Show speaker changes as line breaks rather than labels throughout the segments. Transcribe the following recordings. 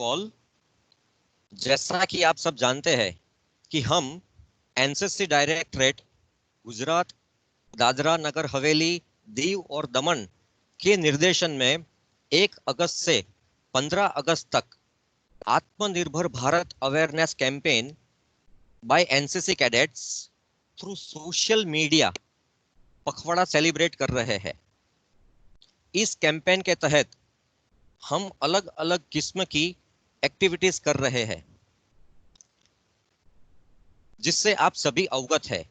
All, जैसा कि आप सब जानते हैं कि हम एनसीसी डायरेक्टरेट गुजरात, दादरा नगर हवेली, दीव और दमन के निर्देशन में 1 अगस्त से 15 अगस्त तक आत्मनिर्भर Bharat awareness campaign bye NCC cadets through social media पखवाड़ा सेलिब्रेट कर रहे हैं। इस कैंपेन के तहत हम अलग अलग किस्म की एक्टिविटीज कर रहे हैं जिससे आप सभी अवगत है।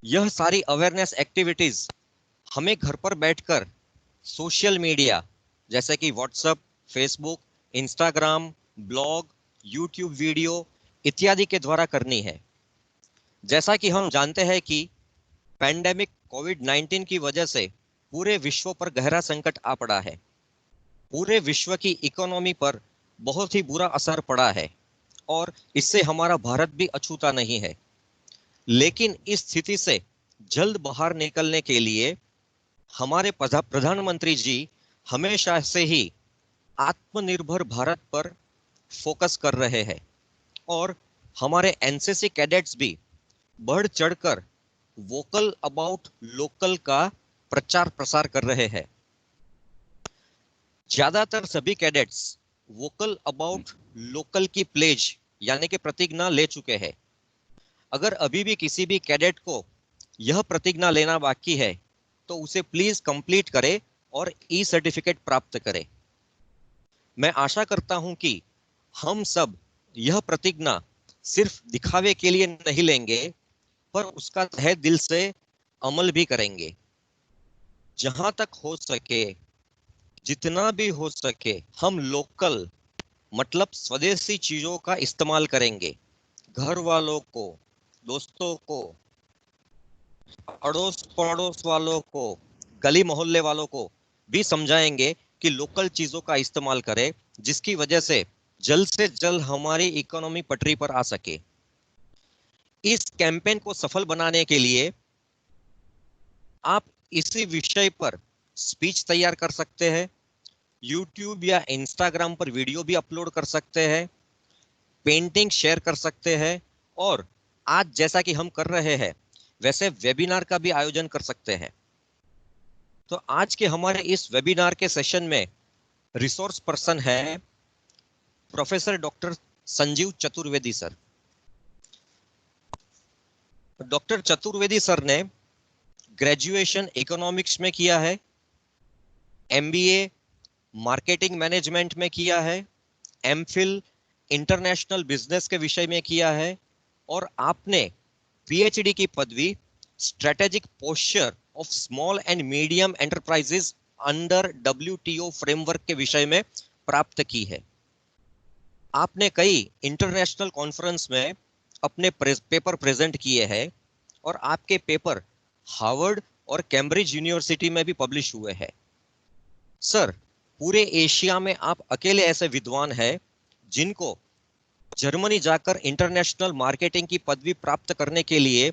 यह सारी अवेयरनेस एक्टिविटीज हमें घर पर बैठकर सोशल मीडिया जैसे कि WhatsApp, Facebook, Instagram, blog, YouTube video इत्यादि के द्वारा करनी है। जैसा कि हम जानते हैं कि पैंडेमिक कोविड-19 की वजह से पूरे विश्व पर गहरा संकट आ पड़ा है। पूरे विश्व की इकोनॉमी पर बहुत ही बुरा असर पड़ा है और इससे हमारा भारत भी अछूता नहीं है। लेकिन इस स्थिति से जल्द बाहर निकलने के लिए हमारे प्रधानमंत्री जी हमेशा से ही आत्मनिर्भर भारत पर फोकस कर रहे हैं और हमारे एनसीसी कैडेट्स भी बढ़ चढ़कर वोकल अबाउट लोकल का प्रचार प्रसार कर रहे हैं। ज्यादातर सभी कैडेट्स वोकल अबाउट लोकल की प्लेज यानी कि प्रतिज्ञा ले चुके हैं। अगर अभी भी किसी भी कैडेट को यह प्रतिज्ञा लेना बाकी है तो उसे प्लीज कंप्लीट करे और ई सर्टिफिकेट प्राप्त करे। मैं आशा करता हूं कि हम सब यह प्रतिज्ञा सिर्फ दिखावे के लिए नहीं लेंगे पर उसका तहे दिल से अमल भी करेंगे। जहां तक हो सके, जितना भी हो सके हम लोकल मतलब स्वदेशी चीजों का इस्तेमाल करेंगे। घर वालों को, दोस्तों को, अड़ोस पड़ोस वालों को, गली मोहल्ले वालों को भी समझाएंगे कि लोकल चीजों का इस्तेमाल करें जिसकी वजह से जल्द हमारी इकोनॉमी पटरी पर आ सके। इस कैंपेन को सफल बनाने के लिए आप इसी विषय पर स्पीच तैयार कर सकते हैं, यूट्यूब या इंस्टाग्राम पर वीडियो भी अपलोड कर सकते हैं, पेंटिंग शेयर कर सकते हैं और आज जैसा कि हम कर रहे हैं वैसे वेबिनार का भी आयोजन कर सकते हैं। तो आज के हमारे इस वेबिनार के सेशन में रिसोर्स पर्सन है professor doctor Sanjeev Chaturvedi sir. Doctor Chaturvedi sir ने ग्रेजुएशन इकोनॉमिक्स में किया है, एमबीए मार्केटिंग मैनेजमेंट में किया है, एमफिल इंटरनेशनल बिजनेस के विषय में किया है और आपने पीएचडी की पदवी strategic posture of small and medium enterprises under WTO framework के विषय में प्राप्त की है। आपने कई इंटरनेशनल कॉन्फ्रेंस में अपने पेपर प्रेजेंट किए हैं और आपके पेपर हार्वर्ड और कैम्ब्रिज यूनिवर्सिटी में भी पब्लिश हुए हैं। सर, पूरे एशिया में आप अकेले ऐसे विद्वान हैं जिनको जर्मनी जाकर इंटरनेशनल मार्केटिंग की पदवी प्राप्त करने के लिए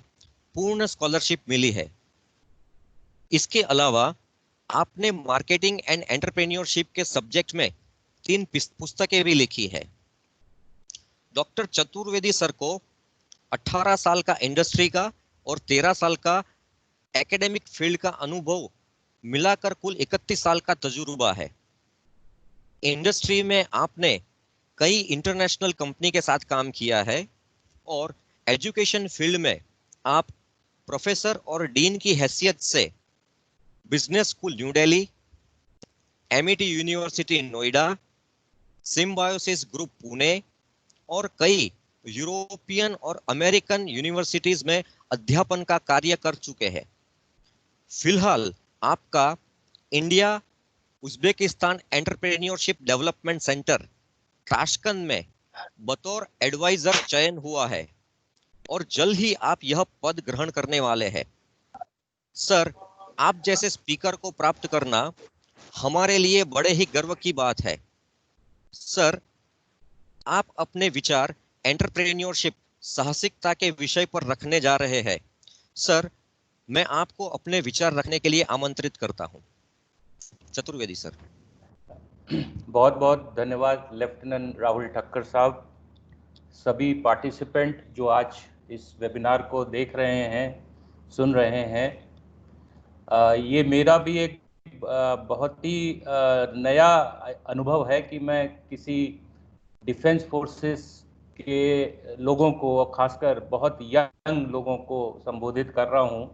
पूर्ण स्कॉलरशिप मिली है। इसके अलावा आपने मार्केटिंग एंड एंटरप्रेन्योरशिप के सब्जेक्ट में 3 पुस्तकें भी लिखी है। डॉक्टर चतुर्वेदी सर को 18 साल का इंडस्ट्री का और 13 साल का एकेडमिक फील्ड का अनुभव मिलाकर कुल 31 साल का तजुर्बा है। इंडस्ट्री में आपने कई इंटरनेशनल कंपनी के साथ काम किया है और एजुकेशन फील्ड में आप प्रोफेसर और डीन की हैसियत से business school new Delhi, MET university Noida, symbiosis group Pune और कई यूरोपियन और अमेरिकन यूनिवर्सिटीज में अध्यापन का कार्य कर चुके हैं। फिलहाल आपका India Uzbekistan entrepreneurship development centre Tashkent में बतौर एडवाइजर चयन हुआ है और जल्द ही आप यह पद ग्रहण करने वाले हैं। सर, आप जैसे स्पीकर को प्राप्त करना हमारे लिए बड़े ही गर्व की बात है। सर, आप अपने विचार एंटरप्रेन्योरशिप साहसिकता के विषय पर रखने जा रहे हैं। सर, मैं आपको अपने विचार रखने के लिए आमंत्रित करता हूं। चतुर्वेदी सर।
बहुत बहुत धन्यवाद लेफ्टिनेंट राहुल ठक्कर साहब, सभी पार्टिसिपेंट जो आज इस वेबिनार को देख रहे हैं, सुन रहे हैं। ये मेरा भी एक बहुत ही नया अनुभव है कि मैं किसी डिफेंस फोर्सेस के लोगों को, खासकर बहुत यंग लोगों को संबोधित कर रहा हूँ।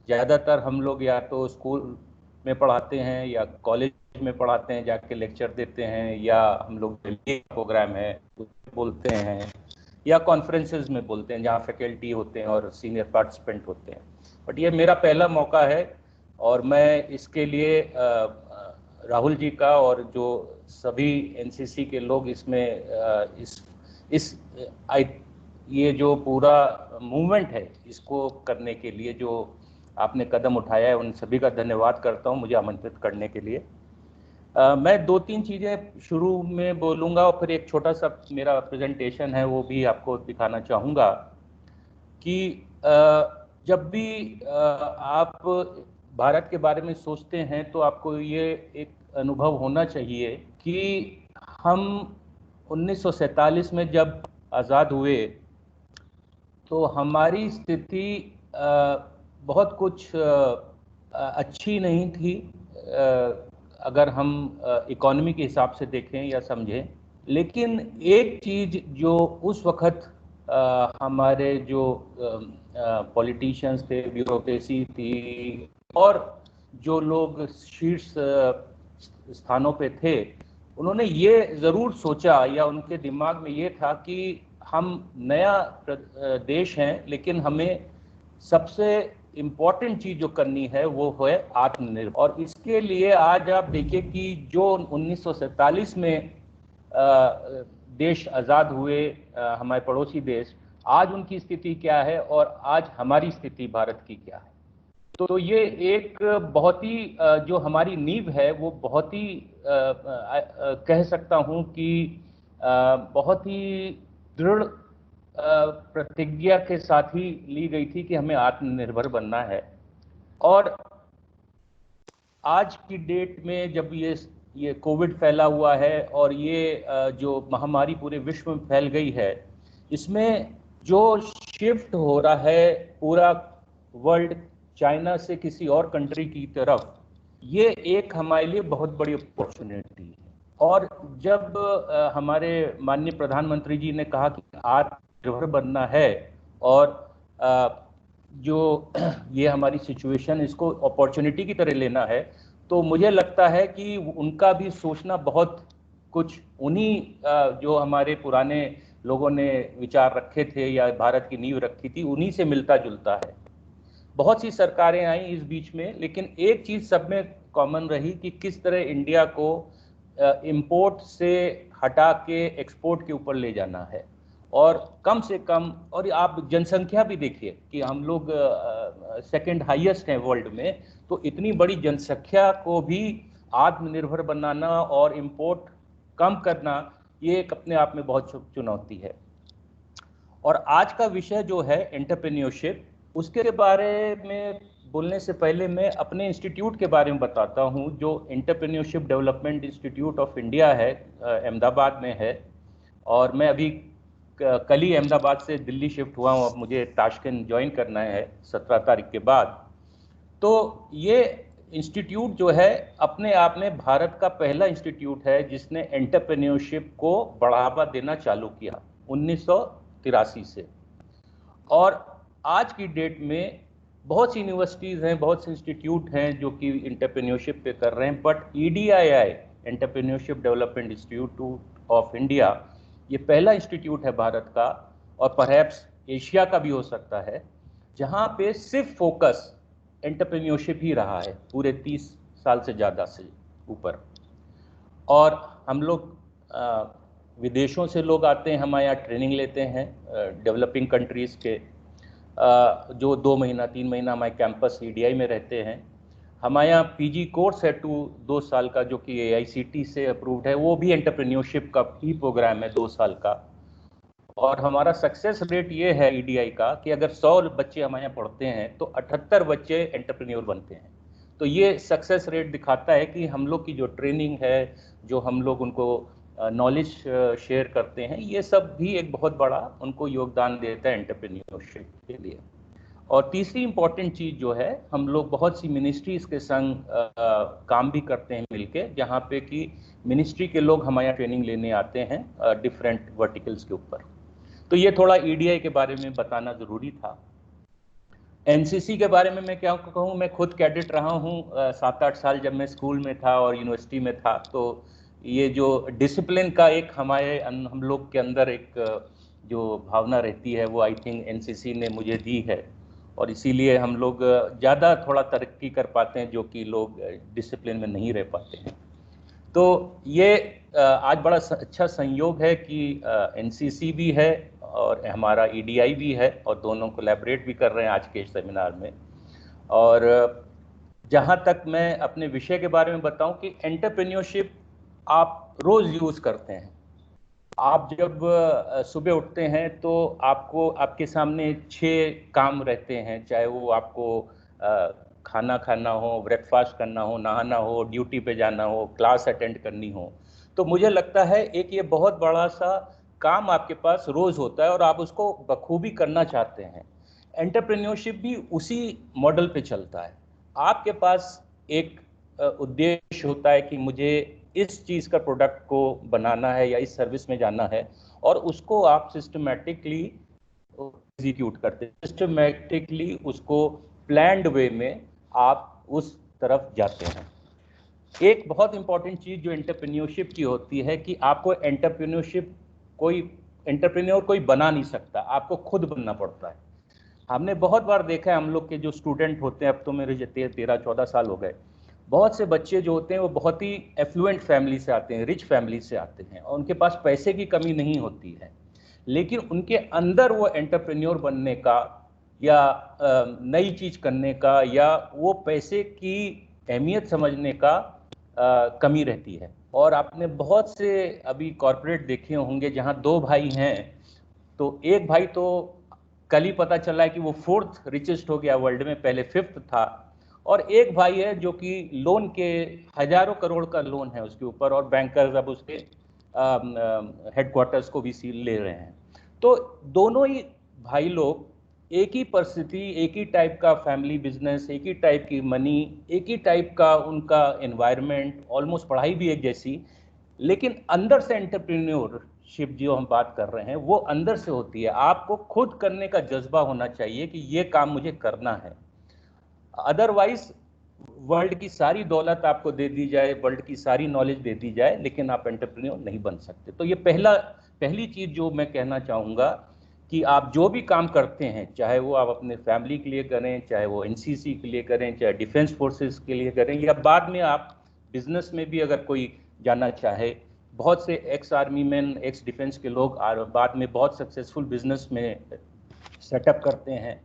ज़्यादातर हम लोग या तो स्कूल में पढ़ाते हैं या कॉलेज में पढ़ाते हैं, जाके लेक्चर देते हैं, या हम लोग प्रोग्राम है उसमें बोलते हैं, या कॉन्फ्रेंसेस में बोलते हैं जहाँ फैकल्टी होते हैं और सीनियर पार्टिसिपेंट होते हैं। बट ये मेरा पहला मौका है और मैं इसके लिए राहुल जी का और जो सभी एनसीसी के लोग इसमें ये जो पूरा मूवमेंट है इसको करने के लिए जो आपने कदम उठाया है, उन सभी का धन्यवाद करता हूं मुझे आमंत्रित करने के लिए। मैं 2-3 चीज़ें शुरू में बोलूँगा और फिर एक छोटा सा मेरा प्रेजेंटेशन है वो भी आपको दिखाना चाहूँगा कि जब भी आप भारत के बारे में सोचते हैं तो आपको ये एक अनुभव होना चाहिए कि हम 1947 में जब आज़ाद हुए तो हमारी स्थिति बहुत कुछ अच्छी नहीं थी, अगर हम इकोनॉमी के हिसाब से देखें या समझें। लेकिन एक चीज़ जो उस वक्त हमारे जो पॉलिटिशियंस थे, ब्यूरोक्रेसी थी और जो लोग शीर्ष स्थानों पे थे, उन्होंने ये ज़रूर सोचा या उनके दिमाग में ये था कि हम नया देश हैं, लेकिन हमें सबसे इम्पॉर्टेंट चीज़ जो करनी है वो है आत्मनिर्भर। और इसके लिए आज आप देखिए कि जो 1947 में देश आज़ाद हुए, हमारे पड़ोसी देश, आज उनकी स्थिति क्या है और आज हमारी स्थिति भारत की क्या है। तो ये एक बहुत ही जो हमारी नींव है वो बहुत ही कह सकता हूँ कि बहुत ही दृढ़ प्रतिज्ञा के साथ ही ली गई थी कि हमें आत्मनिर्भर बनना है। और आज की डेट में जब ये कोविड फैला हुआ है और ये जो महामारी पूरे विश्व में फैल गई है, इसमें जो शिफ्ट हो रहा है पूरा वर्ल्ड चाइना से किसी और कंट्री की तरफ, ये एक हमारे लिए बहुत बड़ी अपॉर्चुनिटी है। और जब हमारे माननीय प्रधानमंत्री जी ने कहा कि आत्मनिर्भर बनना है और जो ये हमारी सिचुएशन इसको अपॉर्चुनिटी की तरह लेना है, तो मुझे लगता है कि उनका भी सोचना बहुत कुछ उन्हीं जो हमारे पुराने लोगों ने विचार रखे थे या भारत की नींव रखी थी, उन्हीं से मिलता जुलता है। बहुत सी सरकारें आई इस बीच में, लेकिन एक चीज़ सब में कॉमन रही कि किस तरह इंडिया को इंपोर्ट से हटा के एक्सपोर्ट के ऊपर ले जाना है। और कम से कम, और आप जनसंख्या भी देखिए कि हम लोग सेकंड हाईएस्ट हैं वर्ल्ड में, तो इतनी बड़ी जनसंख्या को भी आत्मनिर्भर बनाना और इंपोर्ट कम करना, ये एक अपने आप में बहुत चुनौती है। और आज का विषय जो है एंटरप्रेन्योरशिप, उसके बारे में बोलने से पहले मैं अपने इंस्टीट्यूट के बारे में बताता हूं, जो entrepreneurship development institute of India है, अहमदाबाद में है। और मैं अभी कल ही अहमदाबाद से दिल्ली शिफ्ट हुआ हूं, अब मुझे ताशकंद ज्वाइन करना है 17 तारीख के बाद। तो ये इंस्टीट्यूट जो है अपने आप में भारत का पहला इंस्टीट्यूट है जिसने एंटरप्रेन्योरशिप को बढ़ावा देना चालू किया 1983 से। और आज की डेट में बहुत सी यूनिवर्सिटीज़ हैं, बहुत से इंस्टीट्यूट हैं जो कि एंटरप्रेन्योरशिप पे कर रहे हैं, but EDII entrepreneurship development institute of India, ये पहला इंस्टीट्यूट है भारत का और परहैप्स एशिया का भी हो सकता है, जहाँ पे सिर्फ फोकस एंटरप्रेन्योरशिप ही रहा है पूरे 30 साल से ज़्यादा से ऊपर। और हम लोग विदेशों से लोग आते हैं, हमारे यहाँ ट्रेनिंग लेते हैं, डेवलपिंग कंट्रीज़ के जो 2 महीना 3 महीना हमारे कैंपस EDI में रहते हैं। हमारे यहाँ PG कोर्स है 2 साल का, जो कि AICT से अप्रूव्ड है, वो भी एंटरप्रेन्योरशिप का ही प्रोग्राम है 2 साल का। और हमारा सक्सेस रेट ये है EDI का कि अगर 100 बच्चे हमारे यहाँ पढ़ते हैं तो 78 बच्चे एंटरप्रेन्योर बनते हैं। तो ये सक्सेस रेट दिखाता है कि हम लोग की जो ट्रेनिंग है, जो हम लोग उनको नॉलेज शेयर करते हैं, ये सब भी एक बहुत बड़ा उनको योगदान देता है एंटरप्रेन्योरशिप के लिए। और तीसरी इम्पॉर्टेंट चीज़ जो है, हम लोग बहुत सी मिनिस्ट्रीज़ के संग काम भी करते हैं मिलके, जहाँ पे कि मिनिस्ट्री के लोग हमारे यहाँ ट्रेनिंग लेने आते हैं डिफरेंट वर्टिकल्स के ऊपर। तो ये थोड़ा ईडीआई के बारे में बताना ज़रूरी था। एनसीसी के बारे में मैं क्या कहूँ, मैं खुद कैडेट रहा हूँ 7-8 साल जब मैं स्कूल में था और यूनिवर्सिटी में था। तो ये जो डिसिप्लिन का एक हम लोग के अंदर एक जो भावना रहती है, वो आई थिंक एनसीसी ने मुझे दी है, और इसीलिए हम लोग ज़्यादा थोड़ा तरक्की कर पाते हैं, जो कि लोग डिसिप्लिन में नहीं रह पाते हैं। तो ये आज बड़ा अच्छा संयोग है कि एनसीसी भी है और हमारा ईडीआई भी है, और दोनों कोलैबोरेट भी कर रहे हैं आज के सेमिनार में। और जहाँ तक मैं अपने विषय के बारे में बताऊं कि एंटरप्रेन्योरशिप आप रोज यूज़ करते हैं। आप जब सुबह उठते हैं तो आपको आपके सामने 6 काम रहते हैं, चाहे वो आपको खाना खाना हो, ब्रेकफास्ट करना हो, नहाना हो, ड्यूटी पे जाना हो, क्लास अटेंड करनी हो। तो मुझे लगता है एक ये बहुत बड़ा सा काम आपके पास रोज होता है और आप उसको बखूबी करना चाहते हैं। एंटरप्रेन्योरशिप भी उसी मॉडल पे चलता है। आपके पास एक उद्देश्य होता है कि मुझे इस चीज़ का प्रोडक्ट को बनाना है या इस सर्विस में जाना है, और उसको आप सिस्टमैटिकली एग्जीक्यूट करते हैं, सिस्टमैटिकली उसको प्लान्ड वे में आप उस तरफ जाते हैं। एक बहुत इंपॉर्टेंट चीज़ जो एंटरप्रेन्योरशिप की होती है कि आपको एंटरप्रेन्योर कोई बना नहीं सकता, आपको खुद बनना पड़ता है। हमने बहुत बार देखा है, हम लोग के जो स्टूडेंट होते हैं, अब तो मेरे 13-14 साल हो गए, बहुत से बच्चे जो होते हैं वो बहुत ही एफ्लुएंट फैमिली से आते हैं, रिच फैमिली से आते हैं, और उनके पास पैसे की कमी नहीं होती है, लेकिन उनके अंदर वो एंटरप्रेन्योर बनने का या नई चीज़ करने का या वो पैसे की अहमियत समझने का कमी रहती है। और आपने बहुत से अभी कॉरपोरेट देखे होंगे जहाँ 2 भाई हैं, तो एक भाई तो कल ही पता चला है कि वो 4th रिचेस्ट हो गया वर्ल्ड में, पहले 5th था, और एक भाई है जो कि लोन के हजारों करोड़ का लोन है उसके ऊपर, और बैंकर्स अब उसके हेडक्वार्टर्स को भी सील ले रहे हैं। तो दोनों ही भाई लोग एक ही परिस्थिति, एक ही टाइप का फैमिली बिजनेस, एक ही टाइप की मनी, एक ही टाइप का उनका एनवायरनमेंट, ऑलमोस्ट पढ़ाई भी एक जैसी, लेकिन अंदर से एंटरप्रेन्योरशिप जो हम बात कर रहे हैं वो अंदर से होती है। आपको खुद करने का जज्बा होना चाहिए कि ये काम मुझे करना है। अदरवाइज वर्ल्ड की सारी दौलत आपको दे दी जाए, वर्ल्ड की सारी नॉलेज दे दी जाए, लेकिन आप एंटरप्रेन्योर नहीं बन सकते। तो ये पहली चीज़ जो मैं कहना चाहूँगा कि आप जो भी काम करते हैं, चाहे वो आप अपने फैमिली के लिए करें, चाहे वो एनसीसी के लिए करें, चाहे डिफेंस फोर्सेस के लिए करें, या बाद में आप बिजनेस में भी अगर कोई जाना चाहे, बहुत से ex army man, x defence के लोग बाद में बहुत सक्सेसफुल बिजनेस में सेटअप करते हैं,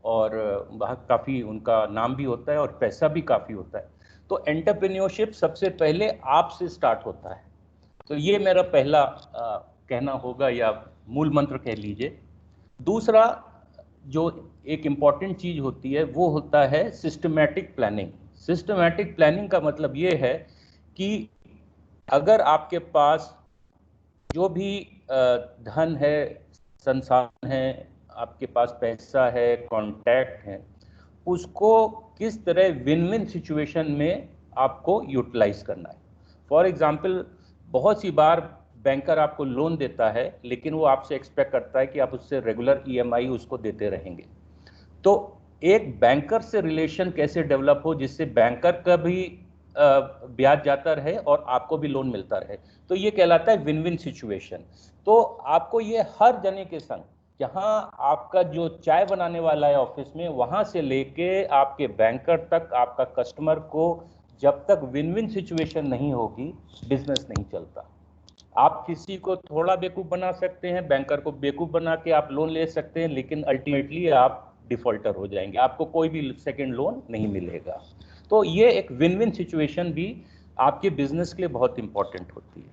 और वहाँ काफ़ी उनका नाम भी होता है और पैसा भी काफ़ी होता है। तो एंटरप्रेन्योरशिप सबसे पहले आपसे स्टार्ट होता है। तो ये मेरा पहला कहना होगा, या मूल मंत्र कह लीजिए। दूसरा जो एक इम्पॉर्टेंट चीज़ होती है वो होता है सिस्टमैटिक प्लानिंग। सिस्टमैटिक प्लानिंग का मतलब ये है कि अगर आपके पास जो भी धन है, संसाधन है, आपके पास पैसा है, कॉन्टैक्ट है, उसको किस तरह विन विन सिचुएशन में आपको यूटिलाइज करना है। फॉर एग्जाम्पल, बहुत सी बार बैंकर आपको लोन देता है, लेकिन वो आपसे एक्सपेक्ट करता है कि आप उससे रेगुलर ईएमआई उसको देते रहेंगे। तो एक बैंकर से रिलेशन कैसे डेवलप हो जिससे बैंकर का भी ब्याज जाता रहे और आपको भी लोन मिलता रहे, तो ये कहलाता है विन विन सिचुएशन। तो आपको ये हर जने के संग, जहां आपका जो चाय बनाने वाला है ऑफिस में, वहां से लेके आपके बैंकर तक, आपका कस्टमर को, जब तक विन विन सिचुएशन नहीं होगी, बिजनेस नहीं चलता। आप किसी को थोड़ा बेवकूफ बना सकते हैं, बैंकर को बेवकूफ बना के आप लोन ले सकते हैं, लेकिन अल्टीमेटली आप डिफॉल्टर हो जाएंगे, आपको कोई भी सेकंड लोन नहीं मिलेगा। तो ये एक विन विन सिचुएशन भी आपके बिजनेस के लिए बहुत इंपॉर्टेंट होती है।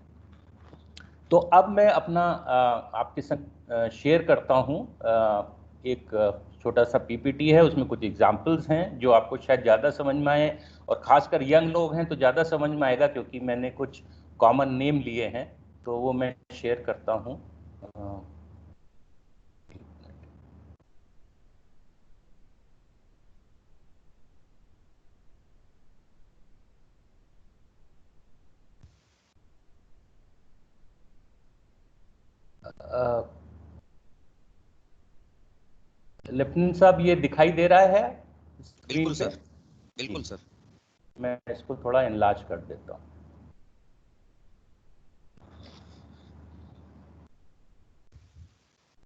तो अब मैं अपना आपके साथ शेयर करता हूं एक छोटा सा पीपीटी है, उसमें कुछ एग्जाम्पल्स हैं जो आपको शायद ज़्यादा समझ में आए, और ख़ासकर यंग लोग हैं तो ज़्यादा समझ में आएगा, क्योंकि मैंने कुछ कॉमन नेम लिए हैं, तो वो मैं शेयर करता हूँ। लेफ्टिनेंट साहब, ये दिखाई दे रहा है स्क्रीन
बिल्कुल
पे?
सर, बिल्कुल सर।
मैं इसको थोड़ा एनलार्ज कर देता हूँ।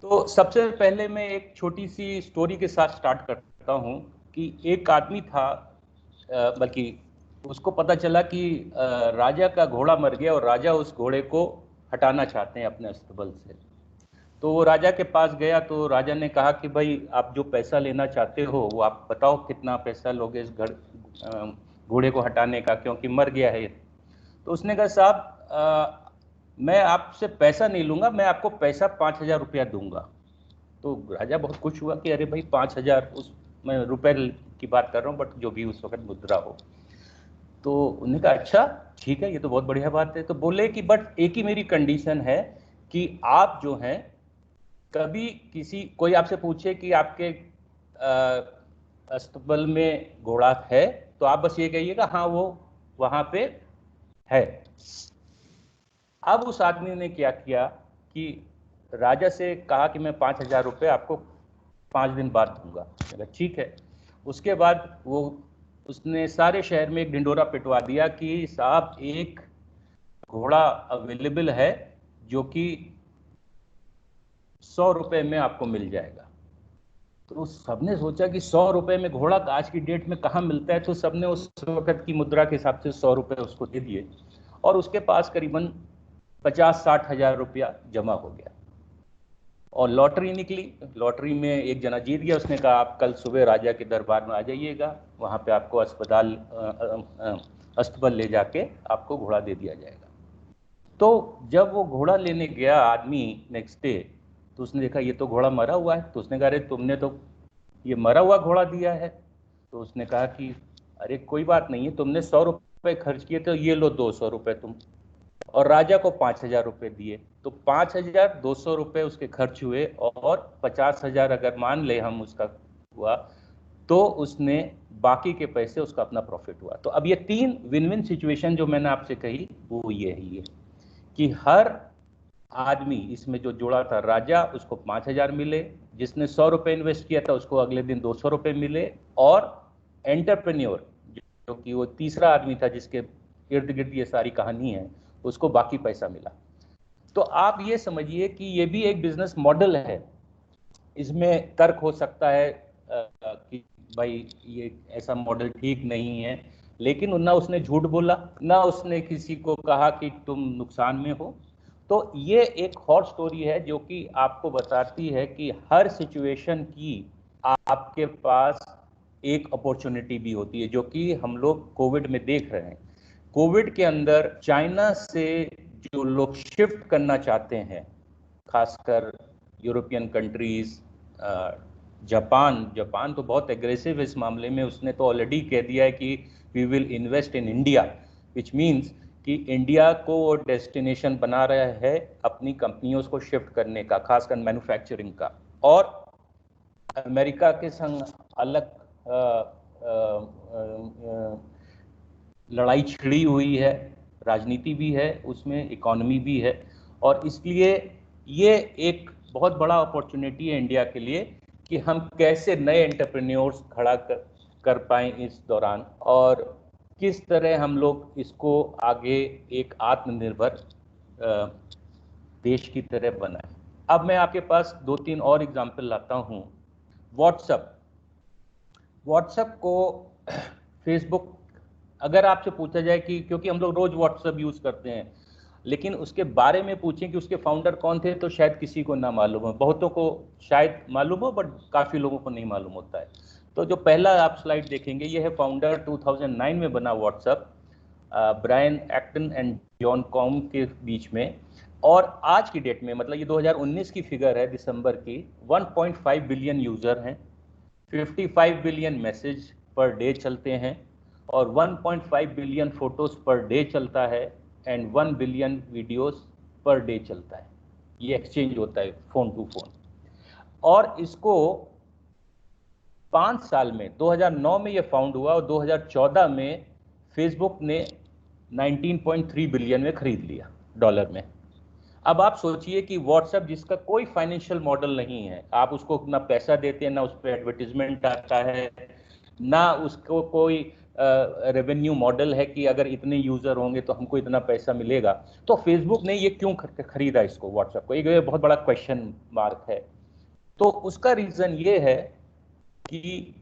तो सबसे पहले मैं एक छोटी सी स्टोरी के साथ स्टार्ट करता हूँ कि एक आदमी था, बल्कि उसको पता चला कि राजा का घोड़ा मर गया और राजा उस घोड़े को हटाना चाहते हैं अपने अस्तबल से। तो वो राजा के पास गया, तो राजा ने कहा कि भाई आप जो पैसा लेना चाहते हो वो आप बताओ, कितना पैसा लोगे इस घोड़े को हटाने का, क्योंकि मर गया है। तो उसने कहा साहब मैं आपसे पैसा नहीं लूंगा, मैं आपको पैसा 5,000 रुपया दूंगा। तो राजा बहुत खुश हुआ कि अरे भाई 5,000, उस मैं रुपए की बात कर रहा हूँ, बट जो भी उस वक्त मुद्रा हो। तो उन्होंने कहा अच्छा ठीक है, ये तो बहुत बढ़िया बात है। तो बोले कि बट एक ही मेरी कंडीशन है कि आप जो हैं, कभी कोई आपसे पूछे कि आपके अस्तबल में घोड़ा है, तो आप बस ये कहिएगा हाँ वो वहां पे है। अब उस आदमी ने क्या किया कि राजा से कहा कि मैं 5,000 रुपये आपको 5 दिन बाद दूंगा। ठीक है। उसके बाद उसने सारे शहर में एक ढिंडोरा पिटवा दिया कि साहब एक घोड़ा अवेलेबल है जो कि 100 रुपए में आपको मिल जाएगा। तो सबने सोचा कि 100 रुपए में घोड़ा आज की डेट में कहाँ मिलता है, तो सबने उस वक्त की मुद्रा के हिसाब से 100 रुपए उसको दे दिए, और उसके पास करीबन 50-60 हजार रुपया जमा हो गया। और लॉटरी निकली, लॉटरी में एक जना जीत गया। उसने कहा आप कल सुबह राजा के दरबार में आ जाइएगा, वहाँ पे आपको अस्तबल ले जाके आपको घोड़ा दे दिया जाएगा। तो जब वो घोड़ा लेने गया आदमी नेक्स्ट डे, तो उसने देखा ये तो घोड़ा मरा हुआ है। तो उसने कहा अरे तुमने तो ये मरा हुआ घोड़ा दिया है। तो उसने कहा कि अरे कोई बात नहीं है, तुमने 100 रुपए खर्च किए, तो ये लो 200 रुपए तुम, और राजा को 5,000 रुपए दिए। तो 5,200 रुपए उसके खर्च हुए, और 50,000 अगर मान ले हम उसका हुआ, तो उसने बाकी के पैसे उसका अपना प्रॉफिट हुआ। तो अब ये 3 विन विन सिचुएशन जो मैंने आपसे कही वो ये है कि हर आदमी इसमें जो जुड़ा था, राजा उसको 5,000 मिले, जिसने 100 रुपए इन्वेस्ट किया था उसको अगले दिन 200 रुपए मिले, और एंटरप्रेन्योर जो कि वो तीसरा आदमी था जिसके इर्द गिर्द ये सारी कहानी है, उसको बाकी पैसा मिला। तो आप ये समझिए कि ये भी एक बिजनेस मॉडल है। इसमें तर्क हो सकता है कि भाई ये ऐसा मॉडल ठीक नहीं है, लेकिन ना उसने झूठ बोला, ना उसने किसी को कहा कि तुम नुकसान में हो। तो ये एक हॉट स्टोरी है जो कि आपको बताती है कि हर सिचुएशन की आपके पास एक अपॉर्चुनिटी भी होती है, जो कि हम लोग कोविड में देख रहे हैं। कोविड के अंदर चाइना से जो लोग शिफ्ट करना चाहते हैं, खासकर यूरोपियन कंट्रीज, जापान तो बहुत एग्रेसिव है इस मामले में। उसने तो ऑलरेडी कह दिया है कि we will invest in India, which means कि इंडिया को वो डेस्टिनेशन बना रहा है अपनी कंपनियों को शिफ्ट करने का, खासकर मैन्युफैक्चरिंग का। और अमेरिका के संग अलग लड़ाई छिड़ी हुई है, राजनीति भी है उसमें, इकोनॉमी भी है, और इसलिए ये एक बहुत बड़ा अपॉर्चुनिटी है इंडिया के लिए कि हम कैसे नए एंटरप्रेन्योर्स खड़ा कर पाएं इस दौरान, और किस तरह हम लोग इसको आगे एक आत्मनिर्भर देश की तरह बनाएं। अब मैं आपके पास 2-3 और एग्जाम्पल लाता हूं। व्हाट्सएप को फेसबुक, अगर आपसे पूछा जाए कि, क्योंकि हम लोग रोज व्हाट्सएप यूज करते हैं, लेकिन उसके बारे में पूछें कि उसके फाउंडर कौन थे, तो शायद किसी को ना मालूम हो। बहुतों को शायद मालूम हो, बट काफी लोगों को नहीं मालूम होता है। तो जो पहला आप स्लाइड देखेंगे, ये है फाउंडर 2009 में बना WhatsApp, Brian Acton and Jan Koum के बीच में। और आज की डेट में, मतलब ये 2019 की फिगर है दिसंबर की, 1.5 बिलियन यूजर हैं, 55 बिलियन मैसेज पर डे चलते हैं और 1.5 बिलियन फोटोज पर डे चलता है and 1 billion videos per day चलता है। ये एक्सचेंज होता है फोन टू फोन। और इसको 5 साल में, 2009 में ये फाउंड हुआ और 2014 में फेसबुक ने 19.3 बिलियन में खरीद लिया डॉलर में। अब आप सोचिए कि व्हाट्सएप, जिसका कोई फाइनेंशियल मॉडल नहीं है, आप उसको ना पैसा देते हैं, ना उस पर एडवर्टीजमेंट आता है, ना उसको कोई रेवेन्यू मॉडल है कि अगर इतने यूजर होंगे तो हमको इतना पैसा मिलेगा, तो फेसबुक ने ये क्यों खरीदा इसको, व्हाट्सएप को? एक बहुत बड़ा क्वेश्चन मार्क है। तो उसका रीजन ये है कि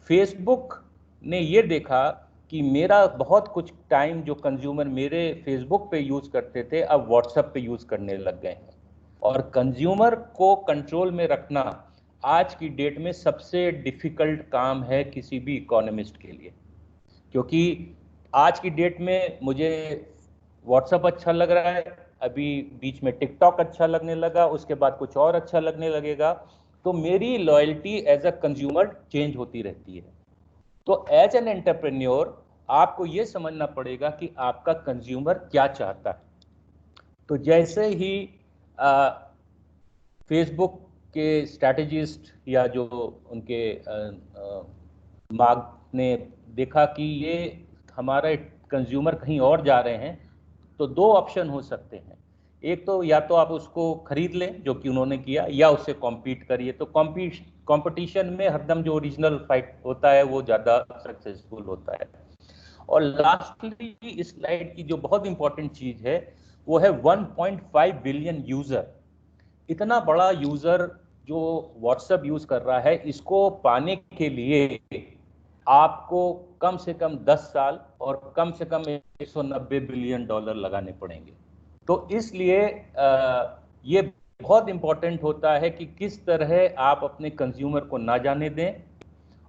फेसबुक ने ये देखा कि मेरा बहुत कुछ टाइम जो कंज्यूमर मेरे फेसबुक पे यूज करते थे, अब व्हाट्सएप पे यूज करने लग गए हैं। और कंज्यूमर को कंट्रोल में रखना आज की डेट में सबसे डिफिकल्ट काम है किसी भी इकोनॉमिस्ट के लिए, क्योंकि आज की डेट में मुझे व्हाट्सएप अच्छा लग रहा है, अभी बीच में टिकटॉक अच्छा लगने लगा, उसके बाद कुछ और अच्छा लगने लगेगा, तो मेरी loyalty as a consumer change होती रहती है। तो एज एन एंटरप्रेन्योर आपको यह समझना पड़ेगा कि आपका कंज्यूमर क्या चाहता है। तो जैसे ही फेसबुक के स्ट्रैटेजिस्ट या जो उनके मार्क ने देखा कि ये हमारे कंज्यूमर कहीं और जा रहे हैं, तो दो ऑप्शन हो सकते हैं। एक तो या तो आप उसको खरीद लें, जो कि उन्होंने किया, या उससे कॉम्पीट करिए। तो कंपटीशन में हरदम जो ओरिजिनल फाइट होता है वो ज़्यादा सक्सेसफुल होता है। और लास्टली इस स्लाइड की जो बहुत इंपॉर्टेंट चीज है वो है 1.5 बिलियन यूजर। इतना बड़ा यूजर जो व्हाट्सएप यूज कर रहा है, इसको पाने के लिए आपको कम से कम 10 साल और कम से कम 190 बिलियन डॉलर लगाने पड़ेंगे। तो इसलिए ये बहुत इंपॉर्टेंट होता है कि किस तरह आप अपने कंज्यूमर को ना जाने दें।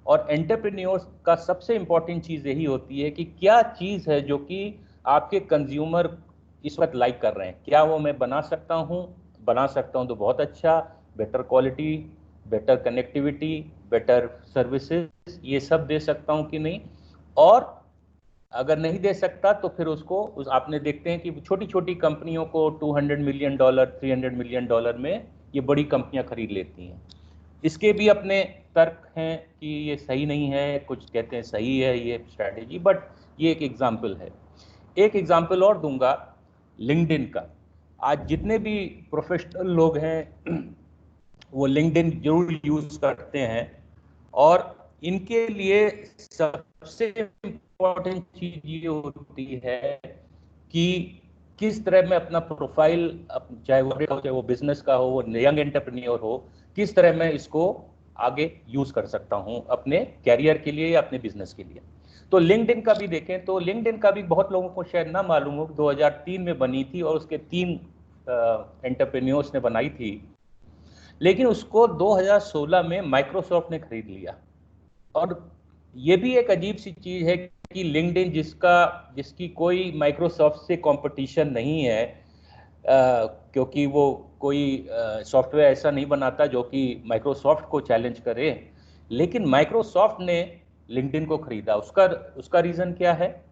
और एंटरप्रेन्योर्स का सबसे इंपॉर्टेंट चीज यही होती है कि क्या चीज है जो कि आपके कंज्यूमर इस वक्त लाइक कर रहे हैं, क्या वो मैं बना सकता हूं तो बहुत अच्छा, better quality, better connectivity, better services, ये सब दे सकता हूं कि नहीं। और अगर नहीं दे सकता तो फिर उसको आपने देखते हैं कि छोटी छोटी कंपनियों को 200 मिलियन डॉलर, 300 मिलियन डॉलर में ये बड़ी कंपनियां खरीद लेती हैं। इसके भी अपने तर्क हैं कि ये सही नहीं है, कुछ कहते हैं सही है ये स्ट्रैटेजी, बट ये एक एग्जाम्पल है। एक एग्जाम्पल और दूंगा लिंक्डइन का। आज जितने भी प्रोफेशनल लोग हैं वो लिंक्डइन जरूर यूज करते हैं, और इनके लिए सबसे इम्पोर्टेंट चीज ये होती है कि किस तरह मैं अपना प्रोफाइल, चाहे वो बिजनेस का हो, वो यंग एंटरप्रेन्योर हो, किस तरह मैं इसको आगे यूज कर सकता हूं अपने कैरियर के लिए या अपने बिजनेस के लिए। तो लिंक्डइन का भी देखें तो लिंक्डइन का भी बहुत लोगों को शायद ना मालूम हो, 2003 में बनी थी और उसके 3 एंटरप्रेन्योर्स ने बनाई थी, लेकिन उसको 2016 में माइक्रोसॉफ्ट ने खरीद लिया। और ये भी एक अजीब सी चीज है कि लिंक्डइन जिसकी कोई माइक्रोसॉफ्ट से कंपटीशन नहीं है, क्योंकि वो कोई सॉफ्टवेयर ऐसा नहीं बनाता जो कि माइक्रोसॉफ्ट को चैलेंज करे, लेकिन माइक्रोसॉफ्ट ने लिंक्डइन को खरीदा। उसका रीजन क्या है?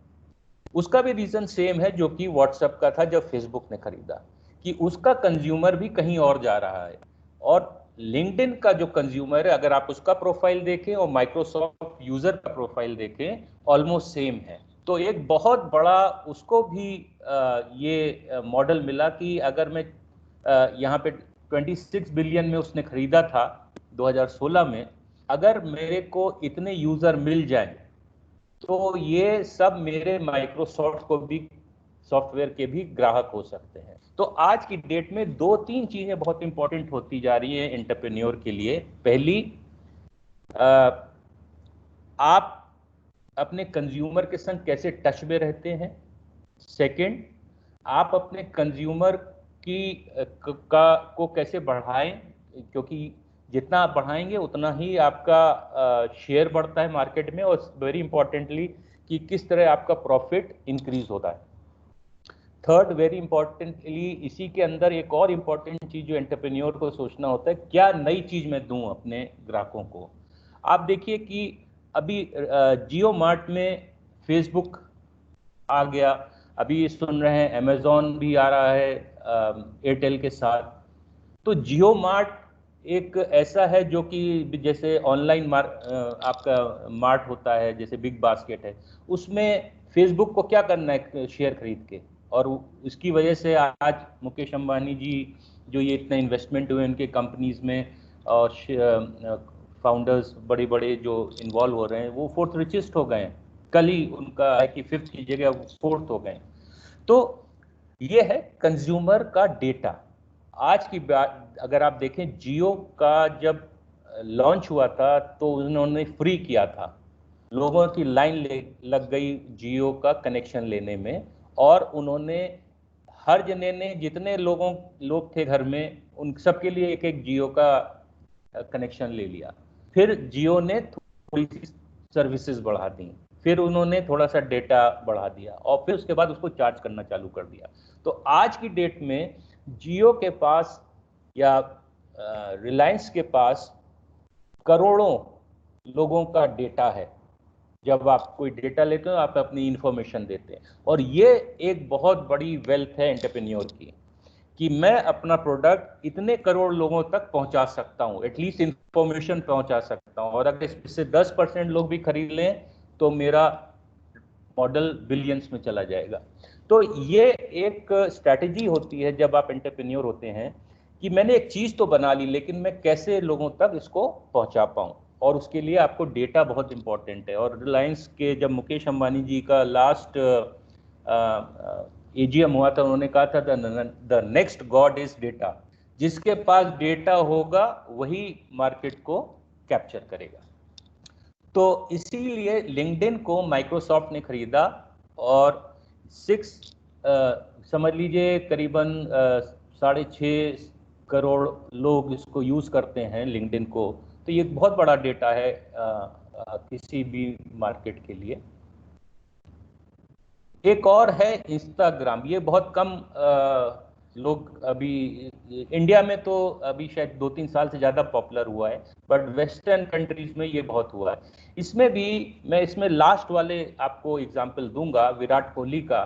उसका भी रीजन सेम है जो कि व्हाट्सएप का था जब फेसबुक ने खरीदा, कि उसका कंज्यूमर भी कहीं और जा रहा है। और लिंक्डइन का जो कंज्यूमर है, अगर आप उसका प्रोफाइल देखें और माइक्रोसॉफ्ट यूजर का प्रोफाइल देखें, ऑलमोस्ट सेम है। तो एक बहुत बड़ा उसको भी ये मॉडल मिला कि अगर मैं यहाँ पे 26 बिलियन में उसने खरीदा था 2016 में, अगर मेरे को इतने यूजर मिल जाए तो ये सब मेरे माइक्रोसॉफ्ट को भी, सॉफ्टवेयर के भी ग्राहक हो सकते हैं। तो आज की डेट में 2-3 चीजें बहुत इंपॉर्टेंट होती जा रही हैं एंटरप्रेन्योर के लिए। पहली, आप अपने कंज्यूमर के संग कैसे टच में रहते हैं। सेकंड, आप अपने कंज्यूमर को कैसे बढ़ाएं, क्योंकि जितना आप बढ़ाएंगे उतना ही आपका शेयर बढ़ता है मार्केट में, और वेरी इंपॉर्टेंटली कि किस तरह आपका प्रॉफिट इंक्रीज होता है। थर्ड वेरी इंपॉर्टेंटली इसी के अंदर एक और इम्पॉर्टेंट चीज जो एंटरप्रेन्योर को सोचना होता है, क्या नई चीज मैं दूं अपने ग्राहकों को। आप देखिए कि अभी जियो मार्ट में फेसबुक आ गया, अभी सुन रहे हैं अमेजोन भी आ रहा है एयरटेल के साथ। तो जियो मार्ट एक ऐसा है जो कि जैसे ऑनलाइन आपका मार्ट होता है, जैसे बिग बास्केट है, उसमें फेसबुक को क्या करना है शेयर खरीद के, और उसकी वजह से आज मुकेश अंबानी जी जो ये इतना इन्वेस्टमेंट हुए उनके कंपनीज में, और फाउंडर्स बड़े बड़े जो इन्वॉल्व हो रहे हैं, वो फोर्थ रिचेस्ट हो गए हैं। कल ही उनका है कि फिफ्थ की जगह फोर्थ हो गए। तो ये है कंज्यूमर का डेटा। आज की बात अगर आप देखें, जियो का जब लॉन्च हुआ था तो उन्होंने फ्री किया था, लोगों की लाइन लग गई जियो का कनेक्शन लेने में, और उन्होंने हर जने ने जितने लोग थे घर में उन सबके लिए एक एक जियो का कनेक्शन ले लिया। फिर जियो ने थोड़ी सी सर्विसेज बढ़ा दी, फिर उन्होंने थोड़ा सा डेटा बढ़ा दिया, और फिर उसके बाद उसको चार्ज करना चालू कर दिया। तो आज की डेट में जियो के पास या रिलायंस के पास करोड़ों लोगों का डेटा है। जब आप कोई डेटा लेते हो आप अपनी इंफॉर्मेशन देते हैं, और ये एक बहुत बड़ी वेल्थ है एंटरप्रेन्योर की, कि मैं अपना प्रोडक्ट इतने करोड़ लोगों तक पहुंचा सकता हूं, एटलीस्ट इंफॉर्मेशन पहुंचा सकता हूं, और अगर इससे 10% लोग भी खरीद लें तो मेरा मॉडल बिलियंस में चला जाएगा। तो ये एक स्ट्रैटेजी होती है जब आप एंटरप्रेन्योर होते हैं, कि मैंने एक चीज तो बना ली, लेकिन मैं कैसे लोगों तक इसको पहुंचा पाऊं, और उसके लिए आपको डेटा बहुत इंपॉर्टेंट है। और रिलायंस के जब मुकेश अंबानी जी का लास्ट एजीएम हुआ था, उन्होंने कहा था the next God is data. जिसके पास डेटा होगा वही मार्केट को कैप्चर करेगा। तो इसीलिए लिंक्डइन को माइक्रोसॉफ्ट ने खरीदा, और समझ लीजिए करीबन 6.5 करोड़ लोग इसको यूज करते हैं लिंक्डइन को। तो ये बहुत बड़ा डेटा है किसी भी मार्केट के लिए। एक और है इंस्टाग्राम, ये बहुत कम लोग अभी इंडिया में तो अभी शायद 2-3 साल से ज़्यादा पॉपुलर हुआ है, बट वेस्टर्न कंट्रीज में ये बहुत हुआ है। इसमें भी मैं इसमें लास्ट वाले आपको एग्जांपल दूंगा विराट कोहली का,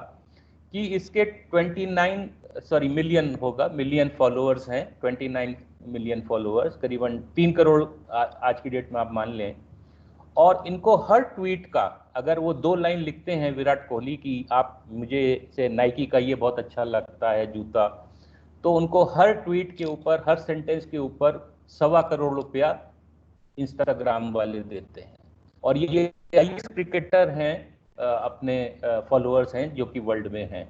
कि इसके 29 मिलियन होगा, मिलियन फॉलोअर्स हैं, 29 मिलियन फॉलोअर्स, करीबन 3 करोड़ आज की डेट में आप मान लें। और इनको हर ट्वीट का, अगर वो 2 लाइन लिखते हैं विराट कोहली की, आप मुझे से नाइकी का ये बहुत अच्छा लगता है जूता, तो उनको हर ट्वीट के ऊपर, हर सेंटेंस के ऊपर 1.25 करोड़ रुपया इंस्टाग्राम वाले देते हैं। और ये क्रिकेटर हैं, अपने फॉलोअर्स हैं जो कि वर्ल्ड में हैं।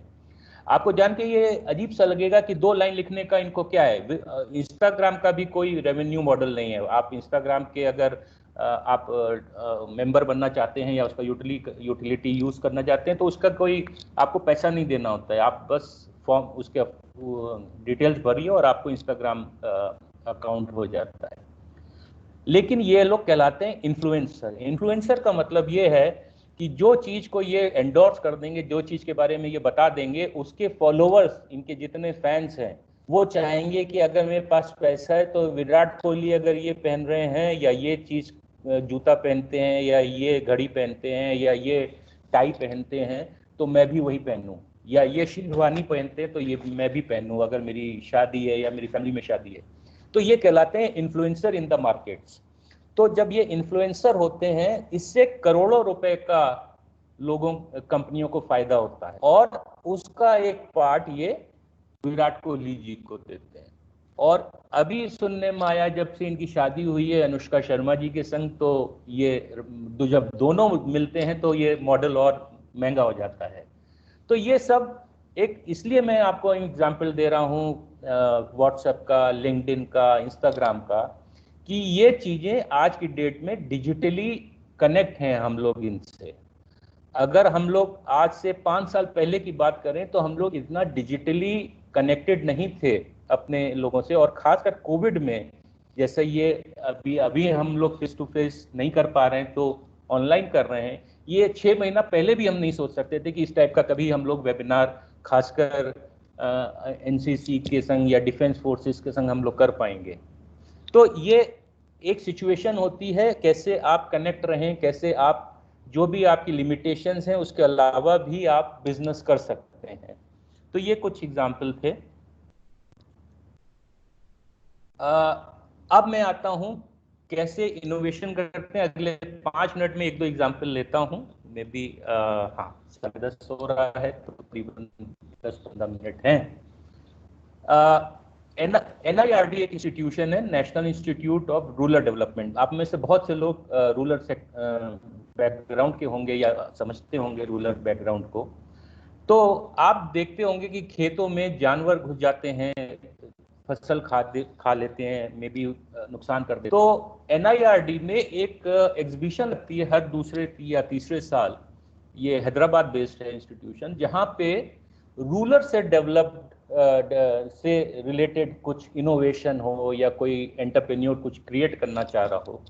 आपको जान के ये अजीब सा लगेगा कि 2 लाइन लिखने का इनको क्या है। इंस्टाग्राम का भी कोई रेवेन्यू मॉडल नहीं है। आप इंस्टाग्राम के अगर आप मेंबर बनना चाहते हैं या उसका यूटिलिटी यूज करना चाहते हैं, तो उसका कोई आपको पैसा नहीं देना होता है। आप बस फॉर्म उसके डिटेल्स भरिए और आपको इंस्टाग्राम अकाउंट हो जाता है। लेकिन ये लोग कहलाते हैं इन्फ्लुएंसर। इन्फ्लुएंसर का मतलब ये है कि जो चीज को ये एंडोर्स कर देंगे, जो चीज के बारे में ये बता देंगे, उसके फॉलोअर्स, इनके जितने फैंस हैं, वो चाहेंगे कि अगर मेरे पास पैसा है तो विराट कोहली अगर ये पहन रहे हैं, या ये चीज जूता पहनते हैं, या ये घड़ी पहनते हैं, या ये टाई पहनते हैं, तो मैं भी वही पहनूं, या ये शेरवानी पहनते हैं तो ये मैं भी पहनूं अगर मेरी शादी है या मेरी फैमिली में शादी है। तो ये कहलाते हैं इन्फ्लुएंसर इन द मार्केट्स। तो जब ये इन्फ्लुएंसर होते हैं, इससे करोड़ों रुपए का लोगों कंपनियों को फायदा होता है, और उसका एक पार्ट ये विराट कोहली जी को देते हैं। और अभी सुनने में आया जब से इनकी शादी हुई है अनुष्का शर्मा जी के संग, तो ये जब दोनों मिलते हैं तो ये मॉडल और महंगा हो जाता है। तो ये सब एक, इसलिए मैं आपको एग्जांपल दे रहा हूँ व्हाट्सएप का, लिंक्डइन का, इंस्टाग्राम का, कि ये चीजें आज की डेट में डिजिटली कनेक्ट हैं हम लोग इनसे। अगर हम लोग आज से 5 साल पहले की बात करें तो हम लोग इतना डिजिटली कनेक्टेड नहीं थे अपने लोगों से, और खासकर कोविड में, जैसे ये अभी हम लोग फेस टू फेस नहीं कर पा रहे हैं तो ऑनलाइन कर रहे हैं। ये 6 महीना पहले भी हम नहीं सोच सकते थे कि इस टाइप का कभी हम लोग वेबिनार खासकर एनसीसी के संग या डिफेंस फोर्सेस के संग हम लोग कर पाएंगे। तो ये एक सिचुएशन होती है, कैसे आप कनेक्ट रहें, कैसे आप जो भी आपकी लिमिटेशंस हैं उसके अलावा भी आप बिजनेस कर सकते हैं। तो ये कुछ एग्जाम्पल थे। अब मैं आता हूं कैसे इनोवेशन करते हैं। अगले 5 मिनट में 1-2 एग्जाम्पल लेता हूं। मे बी हाँ 10:30 हो रहा है, तो तकरीबन 10-15 मिनट हैं। NIRD एक इंस्टीट्यूशन है, national institute of rural development. आप में से बहुत से लोग रूरल बैकग्राउंड के होंगे या समझते होंगे रूरल बैकग्राउंड को। तो आप देखते होंगे कि खेतों में जानवर घुस जाते हैं, फसल खा लेते हैं, मे बी नुकसान कर देते हैं। तो NIRD में एक एग्जीबिशन लगती है हर दूसरे या तीसरे साल। ये हैदराबाद बेस्ड है इंस्टीट्यूशन, जहाँ पे रूरल से डेवलप्ड से रिलेटेड कुछ इनोवेशन हो या कोई एंटरप्रेन्योर कुछ क्रिएट करना चाह रहा हो।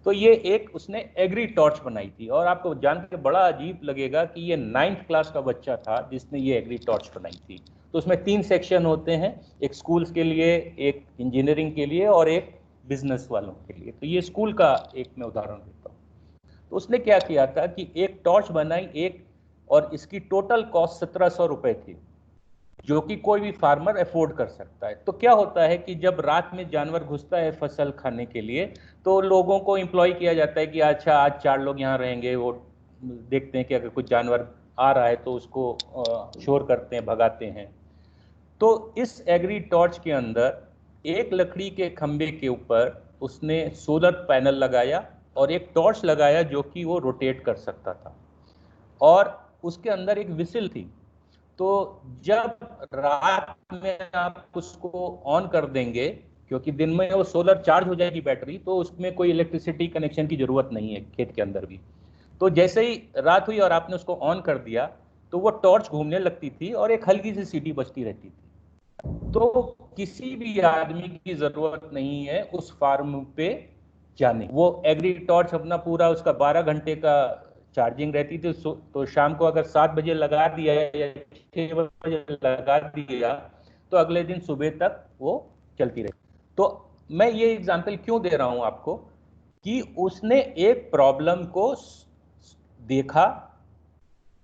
तो ये एक उसने एग्री टॉर्च बनाई थी, और आपको जान के बड़ा अजीब लगेगा कि ये 9th क्लास का बच्चा था जिसने ये एग्री टॉर्च बनाई थी। तो उसमें 3 सेक्शन होते हैं, एक स्कूल्स के लिए, एक इंजीनियरिंग के लिए और एक बिजनेस वालों के लिए। तो ये स्कूल का एक मैं उदाहरण देता हूँ। तो उसने क्या किया था कि एक टॉर्च बनाई एक, और इसकी टोटल कॉस्ट 1700 रुपए थी, जो कि कोई भी फार्मर अफोर्ड कर सकता है। तो क्या होता है कि जब रात में जानवर घुसता है फसल खाने के लिए, तो लोगों को एम्प्लॉय किया जाता है कि अच्छा आज 4 लोग यहाँ रहेंगे। वो देखते हैं कि अगर कुछ जानवर आ रहा है तो उसको शोर करते हैं, भगाते हैं। तो इस एग्री टॉर्च के अंदर एक लकड़ी के खंबे के ऊपर उसने सोलर पैनल लगाया और एक टॉर्च लगाया जो कि वो रोटेट कर सकता था, और उसके अंदर एक विसिल थी। तो जब रात में आप उसको ऑन कर देंगे, क्योंकि दिन में वो सोलर चार्ज हो जाएगी बैटरी, तो उसमें कोई इलेक्ट्रिसिटी कनेक्शन की जरूरत नहीं है खेत के अंदर भी। तो जैसे ही रात हुई और आपने उसको ऑन कर दिया, तो वो टॉर्च घूमने लगती थी और एक हल्की सी सीटी बजती रहती थी। तो किसी भी आदमी की जरूरत नहीं है उस फार्म पे जाने। वो एग्री टॉर्च अपना पूरा उसका 12 घंटे का चार्जिंग रहती थी। तो शाम को अगर 7 बजे लगा दिया या 6 बजे लगा दिया, तो अगले दिन सुबह तक वो चलती रही। तो मैं ये एग्जांपल क्यों दे रहा हूं आपको, कि उसने एक प्रॉब्लम को देखा,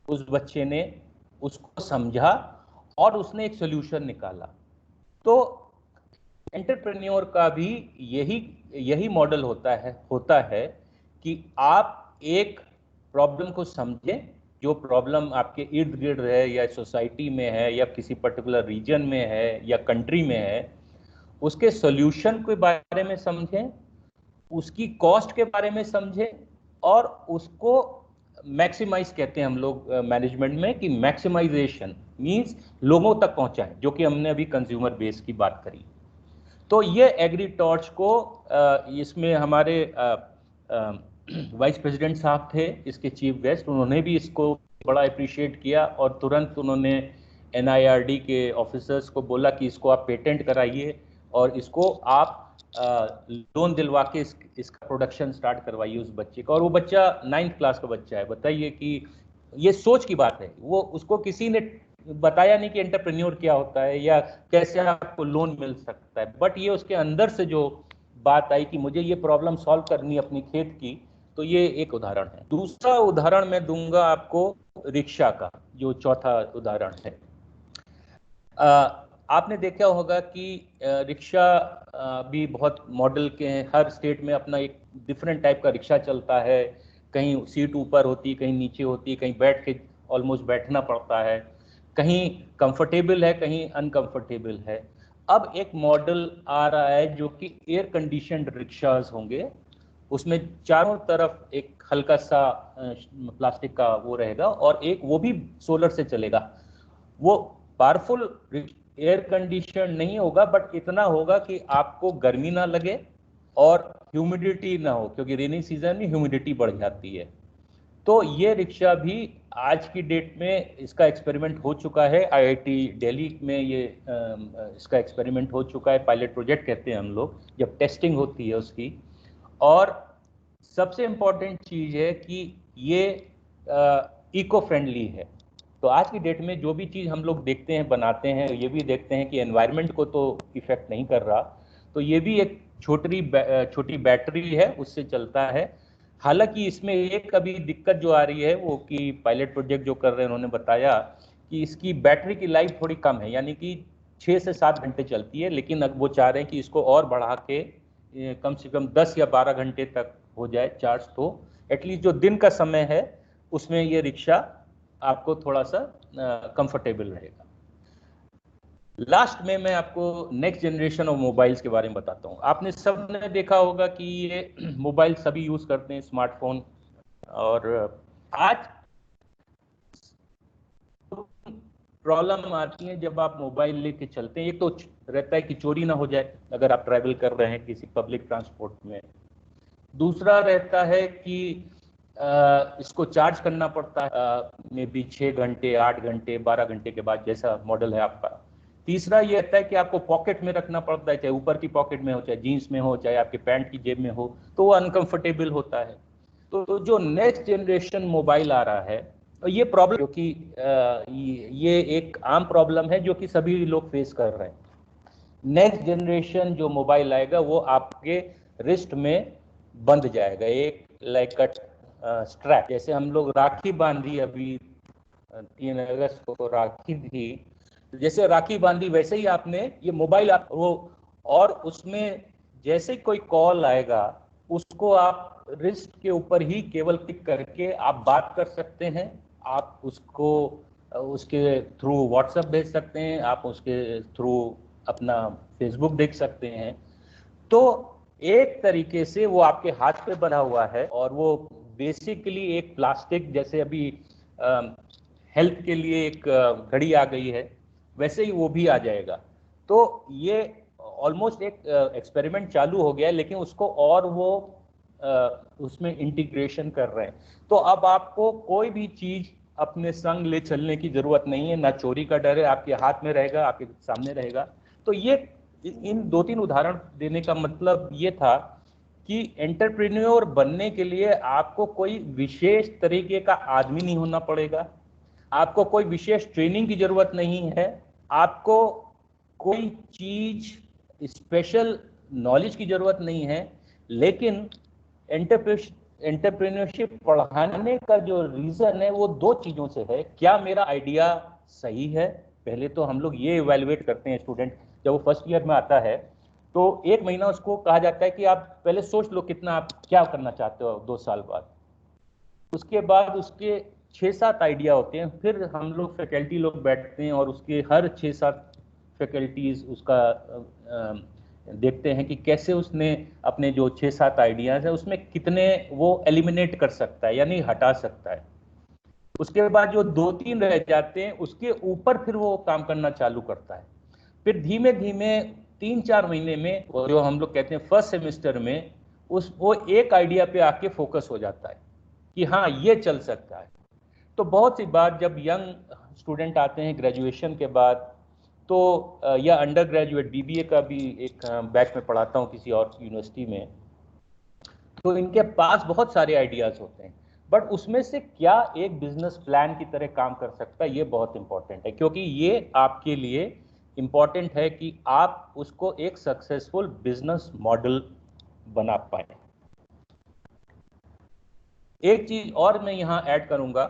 उस बच्चे ने उसको समझा और उसने एक सोल्यूशन निकाला। तो एंटरप्रेन्योर का भी यही मॉडल होता है कि आप एक प्रॉब्लम को समझें, जो प्रॉब्लम आपके इर्द गिर्द है या सोसाइटी में है या किसी पर्टिकुलर रीजन में है या कंट्री में है, उसके सॉल्यूशन के बारे में समझें, उसकी कॉस्ट के बारे में समझें, और उसको मैक्सिमाइज कहते हैं हम लोग मैनेजमेंट में, कि मैक्सिमाइजेशन मींस लोगों तक पहुंचाएं, जो कि हमने अभी कंज्यूमर बेस की बात करी। तो ये एग्री टॉर्च को इसमें हमारे वाइस प्रेसिडेंट साहब थे इसके चीफ गेस्ट, उन्होंने भी इसको बड़ा अप्रिशिएट किया और तुरंत उन्होंने NIRD के ऑफिसर्स को बोला कि इसको आप पेटेंट कराइए और इसको आप लोन दिलवा के इसका प्रोडक्शन स्टार्ट करवाइए उस बच्चे का। और वो बच्चा 9th क्लास का बच्चा है। बताइए कि ये सोच की बात है। वो उसको किसी ने बताया नहीं कि एंटरप्रेन्योर क्या होता है या कैसे आपको लोन मिल सकता है, बट ये उसके अंदर से जो बात आई कि मुझे ये प्रॉब्लम सॉल्व करनी है अपनी खेत की। तो ये एक उदाहरण है। दूसरा उदाहरण मैं दूंगा आपको रिक्शा का, जो चौथा उदाहरण है। आपने देखा होगा कि रिक्शा भी बहुत मॉडल के हैं। हर स्टेट में अपना एक डिफरेंट टाइप का रिक्शा चलता है। कहीं सीट ऊपर होती, कहीं नीचे होती, कहीं बैठ के ऑलमोस्ट बैठना पड़ता है, कहीं कंफर्टेबल है, कहीं अनकंफर्टेबल है। अब एक मॉडल आ रहा है जो कि एयर कंडीशनड रिक्शाज होंगे। उसमें चारों तरफ एक हल्का सा प्लास्टिक का वो रहेगा और एक वो भी सोलर से चलेगा। वो पावरफुल एयर कंडीशन नहीं होगा, बट इतना होगा कि आपको गर्मी ना लगे और ह्यूमिडिटी ना हो, क्योंकि रेनी सीजन में ह्यूमिडिटी बढ़ जाती है। तो ये रिक्शा भी आज की डेट में इसका एक्सपेरिमेंट हो चुका है। IIT दिल्ली में ये इसका एक्सपेरिमेंट हो चुका है। पायलट प्रोजेक्ट कहते हैं हम लोग, जब टेस्टिंग होती है उसकी। और सबसे इम्पोर्टेंट चीज है कि ये इको फ्रेंडली है। तो आज की डेट में जो भी चीज़ हम लोग देखते हैं, बनाते हैं, ये भी देखते हैं कि एनवायरनमेंट को तो इफेक्ट नहीं कर रहा, तो ये भी एक छोटी बैटरी है, उससे चलता है। हालांकि इसमें एक अभी दिक्कत जो आ रही है वो कि पायलट प्रोजेक्ट जो कर रहे हैं उन्होंने बताया कि इसकी बैटरी की लाइफ थोड़ी कम है, यानी कि 6 से 7 घंटे चलती है, लेकिन अब वो चाह रहे हैं कि इसको और बढ़ा के कम से कम 10 या 12 घंटे तक हो जाए चार्ज, तो एटलीस्ट जो दिन का समय है उसमें ये रिक्शा आपको थोड़ा सा कंफर्टेबल रहेगा। लास्ट में मैं आपको नेक्स्ट जनरेशन ऑफ मोबाइल्स के बारे में बताता हूँ। आपने सबने देखा होगा कि ये मोबाइल सभी यूज करते हैं, स्मार्टफोन, और आज प्रॉब्लम आती है जब आप मोबाइल लेके चलते हैं। एक तो रहता है कि चोरी ना हो जाए अगर आप ट्रैवल कर रहे हैं किसी पब्लिक ट्रांसपोर्ट में, दूसरा रहता है कि इसको चार्ज करना पड़ता है मे बी 6 घंटे, 8 घंटे, 12 घंटे के बाद, जैसा मॉडल है आपका। तीसरा ये रहता है कि आपको पॉकेट में रखना पड़ता है, चाहे ऊपर की पॉकेट में हो, चाहे जीन्स में हो, चाहे आपके पैंट की जेब में हो, तो वो अनकंफर्टेबल होता है। तो जो नेक्स्ट जनरेशन मोबाइल आ रहा है, ये प्रॉब्लम, क्योंकि ये एक आम प्रॉब्लम है जो कि सभी लोग फेस कर रहे हैं। नेक्स्ट जनरेशन जो मोबाइल आएगा वो आपके रिस्ट में बंध जाएगा, एक लाइक स्ट्रैप। जैसे हम लोग राखी बांधी, अभी 3 अगस्त को राखी थी, जैसे राखी बांधी वैसे ही आपने ये मोबाइल आप वो, और उसमें जैसे कोई कॉल आएगा उसको आप रिस्ट के ऊपर ही केवल क्लिक करके आप बात कर सकते हैं, आप उसको उसके थ्रू व्हाट्सएप भेज सकते हैं, आप उसके थ्रू अपना फेसबुक देख सकते हैं। तो एक तरीके से वो आपके हाथ पे बना हुआ है, और वो बेसिकली एक प्लास्टिक, जैसे अभी हेल्थ के लिए एक घड़ी आ गई है, वैसे ही वो भी आ जाएगा। तो ये ऑलमोस्ट एक एक्सपेरिमेंट चालू हो गया है, लेकिन उसको और वो उसमें इंटीग्रेशन कर रहे हैं। तो अब आपको कोई भी चीज अपने संग ले चलने की जरूरत नहीं है, ना चोरी का डर है, आपके हाथ में रहेगा, आपके सामने रहेगा। तो ये इन 2-3 उदाहरण देने का मतलब ये था कि एंटरप्रेन्योर बनने के लिए आपको कोई विशेष तरीके का आदमी नहीं होना पड़ेगा, आपको कोई विशेष ट्रेनिंग की जरूरत नहीं है, आपको कोई चीज स्पेशल नॉलेज की जरूरत नहीं है। लेकिन एंटरप्रेन्योरशिप पढ़ाने का जो रीजन है वो 2 चीजों से है। क्या मेरा आइडिया सही है? पहले तो हम लोग ये इवैल्यूएट करते हैं, स्टूडेंट जब वो फर्स्ट ईयर में आता है तो 1 महीना उसको कहा जाता है कि आप पहले सोच लो कितना आप क्या करना चाहते हो 2 साल बाद। उसके बाद उसके 6-7 आइडिया होते हैं, फिर हम लोग फैकल्टी लोग बैठते हैं और उसके हर 6-7 फैकल्टीज उसका देखते हैं कि कैसे उसने अपने जो 6-7 आइडियाज है उसमें कितने वो एलिमिनेट कर सकता है, यानी हटा सकता है। उसके बाद जो 2-3 रह जाते हैं उसके ऊपर फिर वो काम करना चालू करता है। फिर धीमे धीमे 3-4 महीने में जो हम लोग कहते हैं फर्स्ट सेमेस्टर में वो एक आइडिया पे आके फोकस हो जाता है कि हाँ ये चल सकता है। तो बहुत सी बार जब यंग स्टूडेंट आते हैं ग्रेजुएशन के बाद, तो या अंडर ग्रेजुएट, बीबीए का भी एक बैच में पढ़ाता हूँ किसी और यूनिवर्सिटी में, तो इनके पास बहुत सारे आइडियाज होते हैं, बट उसमें से क्या एक बिजनेस प्लान की तरह काम कर सकता है, ये बहुत इंपॉर्टेंट है, क्योंकि ये आपके लिए इंपॉर्टेंट है कि आप उसको एक सक्सेसफुल बिजनेस मॉडल बना पाए। एक चीज और मैं यहाँ ऐड करूंगा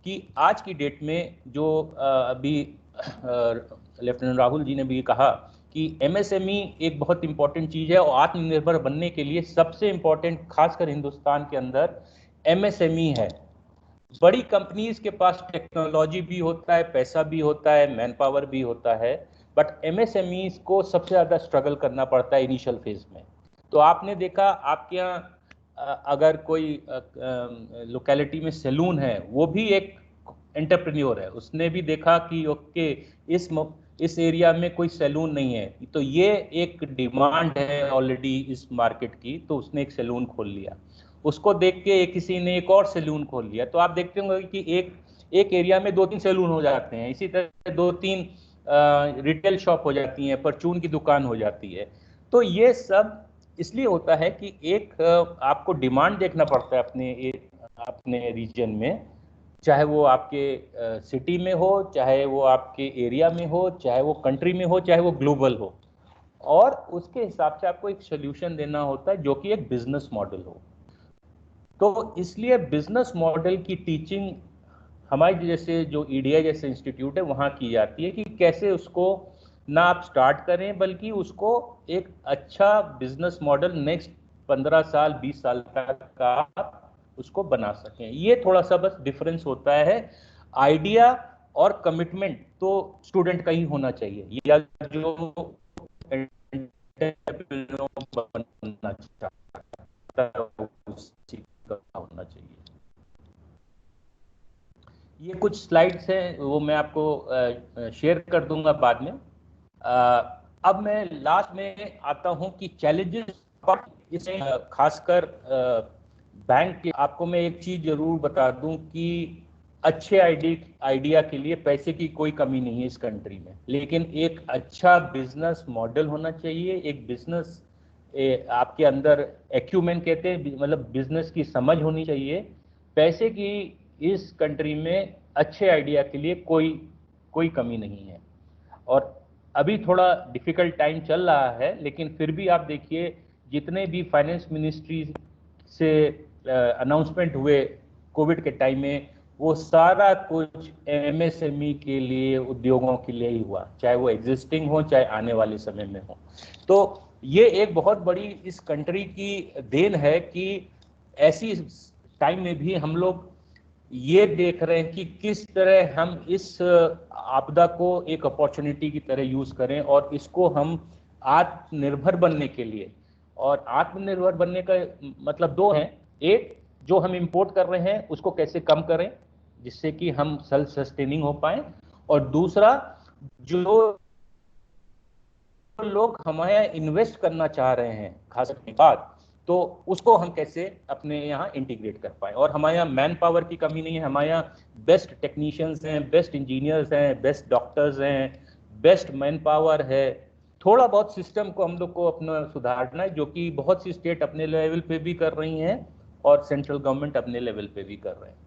कि आज की डेट में जो अभी लेफ्टिनेंट राहुल जी ने भी कहा कि एमएसएमई एक बहुत इंपॉर्टेंट चीज है, और आत्मनिर्भर बनने के लिए सबसे इंपॉर्टेंट खासकर हिंदुस्तान के अंदर एमएसएमई है। बड़ी कंपनीज के पास टेक्नोलॉजी भी होता है, पैसा भी होता है, मैन पावर भी होता है, बट एमएसएमई को सबसे ज्यादा स्ट्रगल करना पड़ता है इनिशियल फेज में। तो आपने देखा आपके यहाँ अगर कोई लोकेलिटी में सैलून है, वो भी एक एंटरप्रेन्योर है, उसने भी देखा कि ओके इस एरिया में कोई सैलून नहीं है, तो ये एक डिमांड है ऑलरेडी इस मार्केट की, तो उसने एक सैलून खोल लिया। उसको देख के किसी ने एक और सैलून खोल लिया। तो आप देखते होंगे कि एक एरिया में 2-3 सैलून हो जाते हैं, इसी तरह 2-3 रिटेल शॉप हो जाती हैं, परचून की दुकान हो जाती है। तो ये सब इसलिए होता है कि एक आपको डिमांड देखना पड़ता है अपने रीजन में, चाहे वो आपके सिटी में हो, चाहे वो आपके एरिया में हो, चाहे वो कंट्री में हो, चाहे वो ग्लोबल हो, और उसके हिसाब से आपको एक सोल्यूशन देना होता है जो कि एक बिजनेस मॉडल हो। तो इसलिए बिजनेस मॉडल की टीचिंग हमारे जैसे जो ईडीआई जैसे इंस्टीट्यूट है वहाँ की जाती है कि कैसे उसको ना आप स्टार्ट करें, बल्कि उसको एक अच्छा बिजनेस मॉडल नेक्स्ट 15 साल 20 साल तक का आप उसको बना सकें। ये थोड़ा सा बस डिफरेंस होता है। आइडिया और कमिटमेंट तो स्टूडेंट का ही होना चाहिए, या जो बनना चाहता है उसी का होना चाहिए। ये कुछ स्लाइड्स हैं, वो मैं आपको शेयर कर दूंगा बाद में। अब मैं लास्ट में आता हूं कि चैलेंजेस इसमें खासकर बैंक के। आपको मैं एक चीज जरूर बता दूं कि अच्छे आइडिया के लिए पैसे की कोई कमी नहीं है इस कंट्री में, लेकिन एक अच्छा बिजनेस मॉडल होना चाहिए। एक बिजनेस आपके अंदर एक्यूमेन कहते हैं, मतलब बिजनेस की समझ होनी चाहिए। पैसे की इस कंट्री में अच्छे आइडिया के लिए कोई कमी नहीं है। और अभी थोड़ा डिफिकल्ट टाइम चल रहा है, लेकिन फिर भी आप देखिए जितने भी फाइनेंस मिनिस्ट्री से अनाउंसमेंट हुए कोविड के टाइम में, वो सारा कुछ एमएसएमई के लिए, उद्योगों के लिए ही हुआ, चाहे वो एग्जिस्टिंग हो चाहे आने वाले समय में हो। तो ये एक बहुत बड़ी इस कंट्री की देन है कि ऐसी टाइम में भी हम लोग ये देख रहे हैं कि किस तरह हम इस आपदा को एक अपॉर्चुनिटी की तरह यूज करें, और इसको हम आत्मनिर्भर बनने के लिए। और आत्मनिर्भर बनने का मतलब दो हैं, एक जो हम इंपोर्ट कर रहे हैं उसको कैसे कम करें जिससे कि हम सेल्फ सस्टेनिंग हो पाए, और दूसरा जो लोग हमारे यहाँ इन्वेस्ट करना चाह रहे हैं खास अपनी बात, तो उसको हम कैसे अपने यहाँ इंटीग्रेट कर पाए। और हमारे यहाँ मैन पावर की कमी नहीं है, हमारे यहाँ बेस्ट टेक्नीशियंस हैं, बेस्ट इंजीनियर्स हैं, बेस्ट डॉक्टर्स हैं, बेस्ट मैन पावर है। थोड़ा बहुत सिस्टम को हम लोग को अपना सुधारना है, जो कि बहुत सी स्टेट अपने लेवल पे भी कर रही हैं और सेंट्रल गवर्नमेंट अपने लेवल पे भी कर रहे हैं।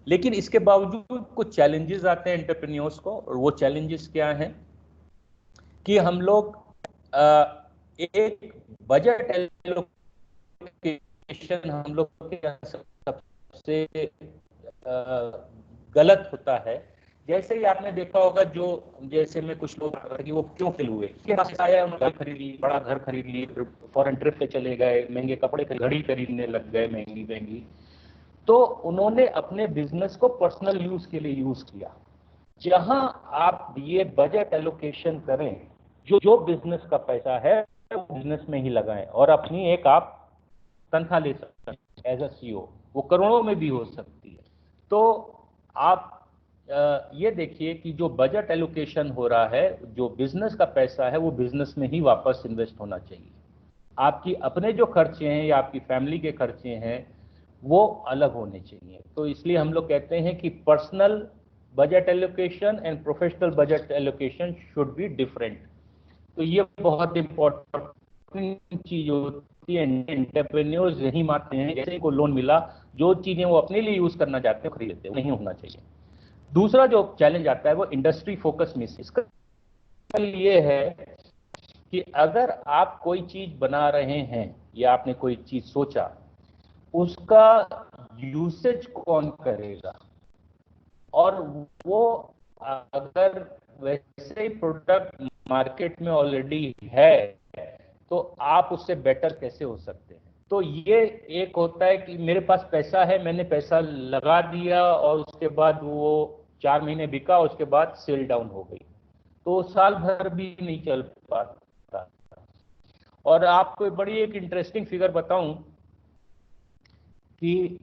लेकिन इसके बावजूद कुछ चैलेंजेस आते हैं एंटरप्रेन्योर्स को, और वो चैलेंजेस क्या हैं कि हम लोग एक बजट एलोकेशन हम लोग के सबसे गलत होता है। जैसे ही आपने देखा होगा, जो जैसे में कुछ लोग कि वो क्यों फेल हुए, आया उन्होंने खरीद ली, बड़ा घर खरीद ली, फॉरेन ट्रिप पे चले गए, महंगे कपड़े घड़ी खरीदने लग गए महंगी महंगी, तो उन्होंने अपने बिजनेस को पर्सनल यूज के लिए यूज किया। जहां आप ये बजट एलोकेशन करें, जो बिजनेस का पैसा है वो बिजनेस में ही लगाएं, और अपनी एक आप तनख्वाह ले सकते हैं एज अ सीईओ, वो करोड़ों में भी हो सकती है। तो आप ये देखिए कि जो बजट एलोकेशन हो रहा है, जो बिजनेस का पैसा है वो बिजनेस में ही वापस इन्वेस्ट होना चाहिए। आपकी अपने जो खर्चे हैं या आपकी फैमिली के खर्चे हैं वो अलग होने चाहिए। तो इसलिए हम लोग कहते हैं कि personal budget allocation and professional budget allocation should be different. तो ये बहुत इंपॉर्टेंट चीज होती है। एंटरप्रेन्योर्स यही मानते हैं जैसे को लोन मिला, जो चीजें वो अपने लिए यूज करना चाहते हैं खरीद लेते हैं, नहीं होना चाहिए। दूसरा जो चैलेंज आता है वो इंडस्ट्री फोकस मिस। इसका ये है कि अगर आप कोई चीज बना रहे हैं या आपने कोई चीज सोचा, उसका यूसेज कौन करेगा, और वो अगर वैसे ही प्रोडक्ट मार्केट में ऑलरेडी है तो आप उससे बेटर कैसे हो सकते हैं। तो ये एक होता है कि मेरे पास पैसा है, मैंने पैसा लगा दिया और उसके बाद वो 4 महीने बिका, उसके बाद सेल डाउन हो गई, तो साल भर भी नहीं चल पाता। और आपको बड़ी एक इंटरेस्टिंग फिगर बताऊं कि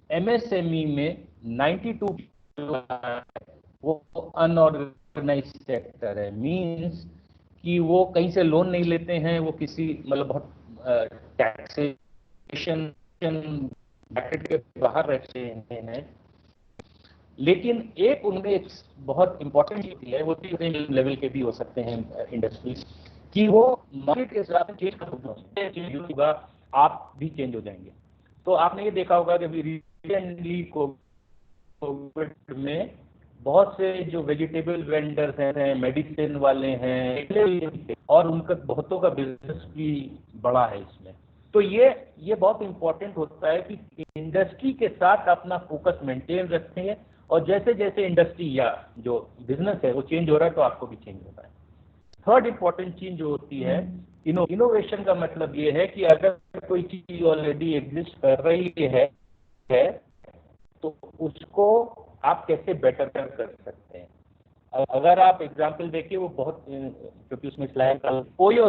एमएसएमई में 92 वो अनऑर्गेनाइज सेक्टर है। मींस कि वो कहीं से लोन नहीं लेते हैं, वो किसी मतलब बहुत टैक्सेशन ब्रैकेट के बाहर रहते हैं। लेकिन एक उनमें एक बहुत इंपॉर्टेंट चीज है, वो लेवल के भी हो सकते हैं इंडस्ट्रीज, कि वो मार्केट के हिसाब से चेंज होगा, आप भी चेंज हो जाएंगे। तो आपने ये देखा होगा कि अभी रिसेंटली को कोविड में बहुत से जो वेजिटेबल वेंडर्स हैं, मेडिसिन वाले हैं, और उनका बहुतों का बिजनेस भी बड़ा है इसमें। तो ये बहुत इंपॉर्टेंट होता है कि इंडस्ट्री के साथ अपना फोकस मेंटेन रखें, और जैसे जैसे इंडस्ट्री या जो बिजनेस है वो चेंज हो रहा है तो आपको भी चेंज होना है। थर्ड इंपॉर्टेंट चीज जो होती है, इनोवेशन का मतलब ये है कि अगर कोई चीज ऑलरेडी एग्जिस्ट कर रही है तो उसको आप कैसे बेटर कर सकते हैं। अगर आप एग्जांपल देखिए, वो बहुत, क्योंकि उसमें स्लाइड ओयो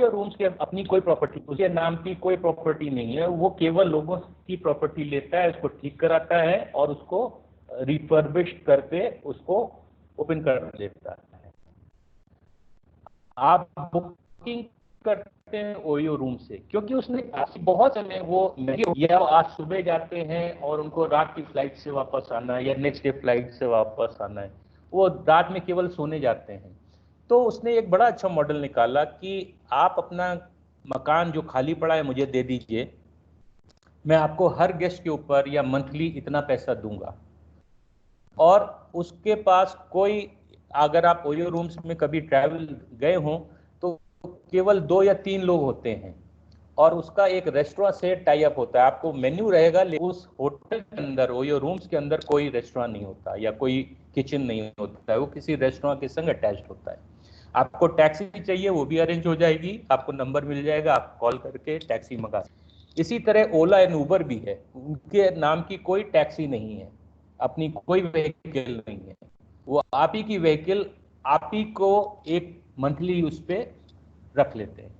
रूम्स के अपनी कोई प्रॉपर्टी, उसके नाम की कोई प्रॉपर्टी नहीं है, वो केवल लोगों की प्रॉपर्टी लेता है, उसको ठीक कराता है और उसको रिफर्बिश करके उसको ओपन कर देता है। आप बुकिंग करते हैं ओयो रूम से, क्योंकि उसने बहुत समय वो या आज सुबह जाते हैं और उनको रात की फ्लाइट से वापस आना है या नेक्स्ट डे फ्लाइट से वापस आना है, वो रात में केवल सोने जाते हैं। तो उसने एक बड़ा अच्छा मॉडल निकाला कि आप अपना मकान जो खाली पड़ा है मुझे दे दीजिए, मैं आपको हर गेस्ट के ऊपर या मंथली इतना पैसा दूंगा। और उसके पास कोई, अगर आप ओयो रूम्स में कभी ट्रैवल गए हों तो केवल 2 या 3 लोग होते हैं, और उसका एक रेस्टोरेंट से टाई अप होता है। आपको मेन्यू रहेगा, लेकिन उस होटल के अंदर, ओयो रूम्स के अंदर कोई रेस्टोरेंट नहीं होता या कोई किचन नहीं होता है, वो किसी रेस्टोरेंट के संग अटैच्ड होता है। आपको टैक्सी चाहिए वो भी अरेंज हो जाएगी, आपको नंबर मिल जाएगा, आप कॉल करके टैक्सी मंगा। इसी तरह ओला एंड उबर भी है, उनके नाम की कोई टैक्सी नहीं है, अपनी कोई व्हीकल नहीं है, वो आप ही की व्हीकल आप ही को एक मंथली उस पर रख लेते हैं।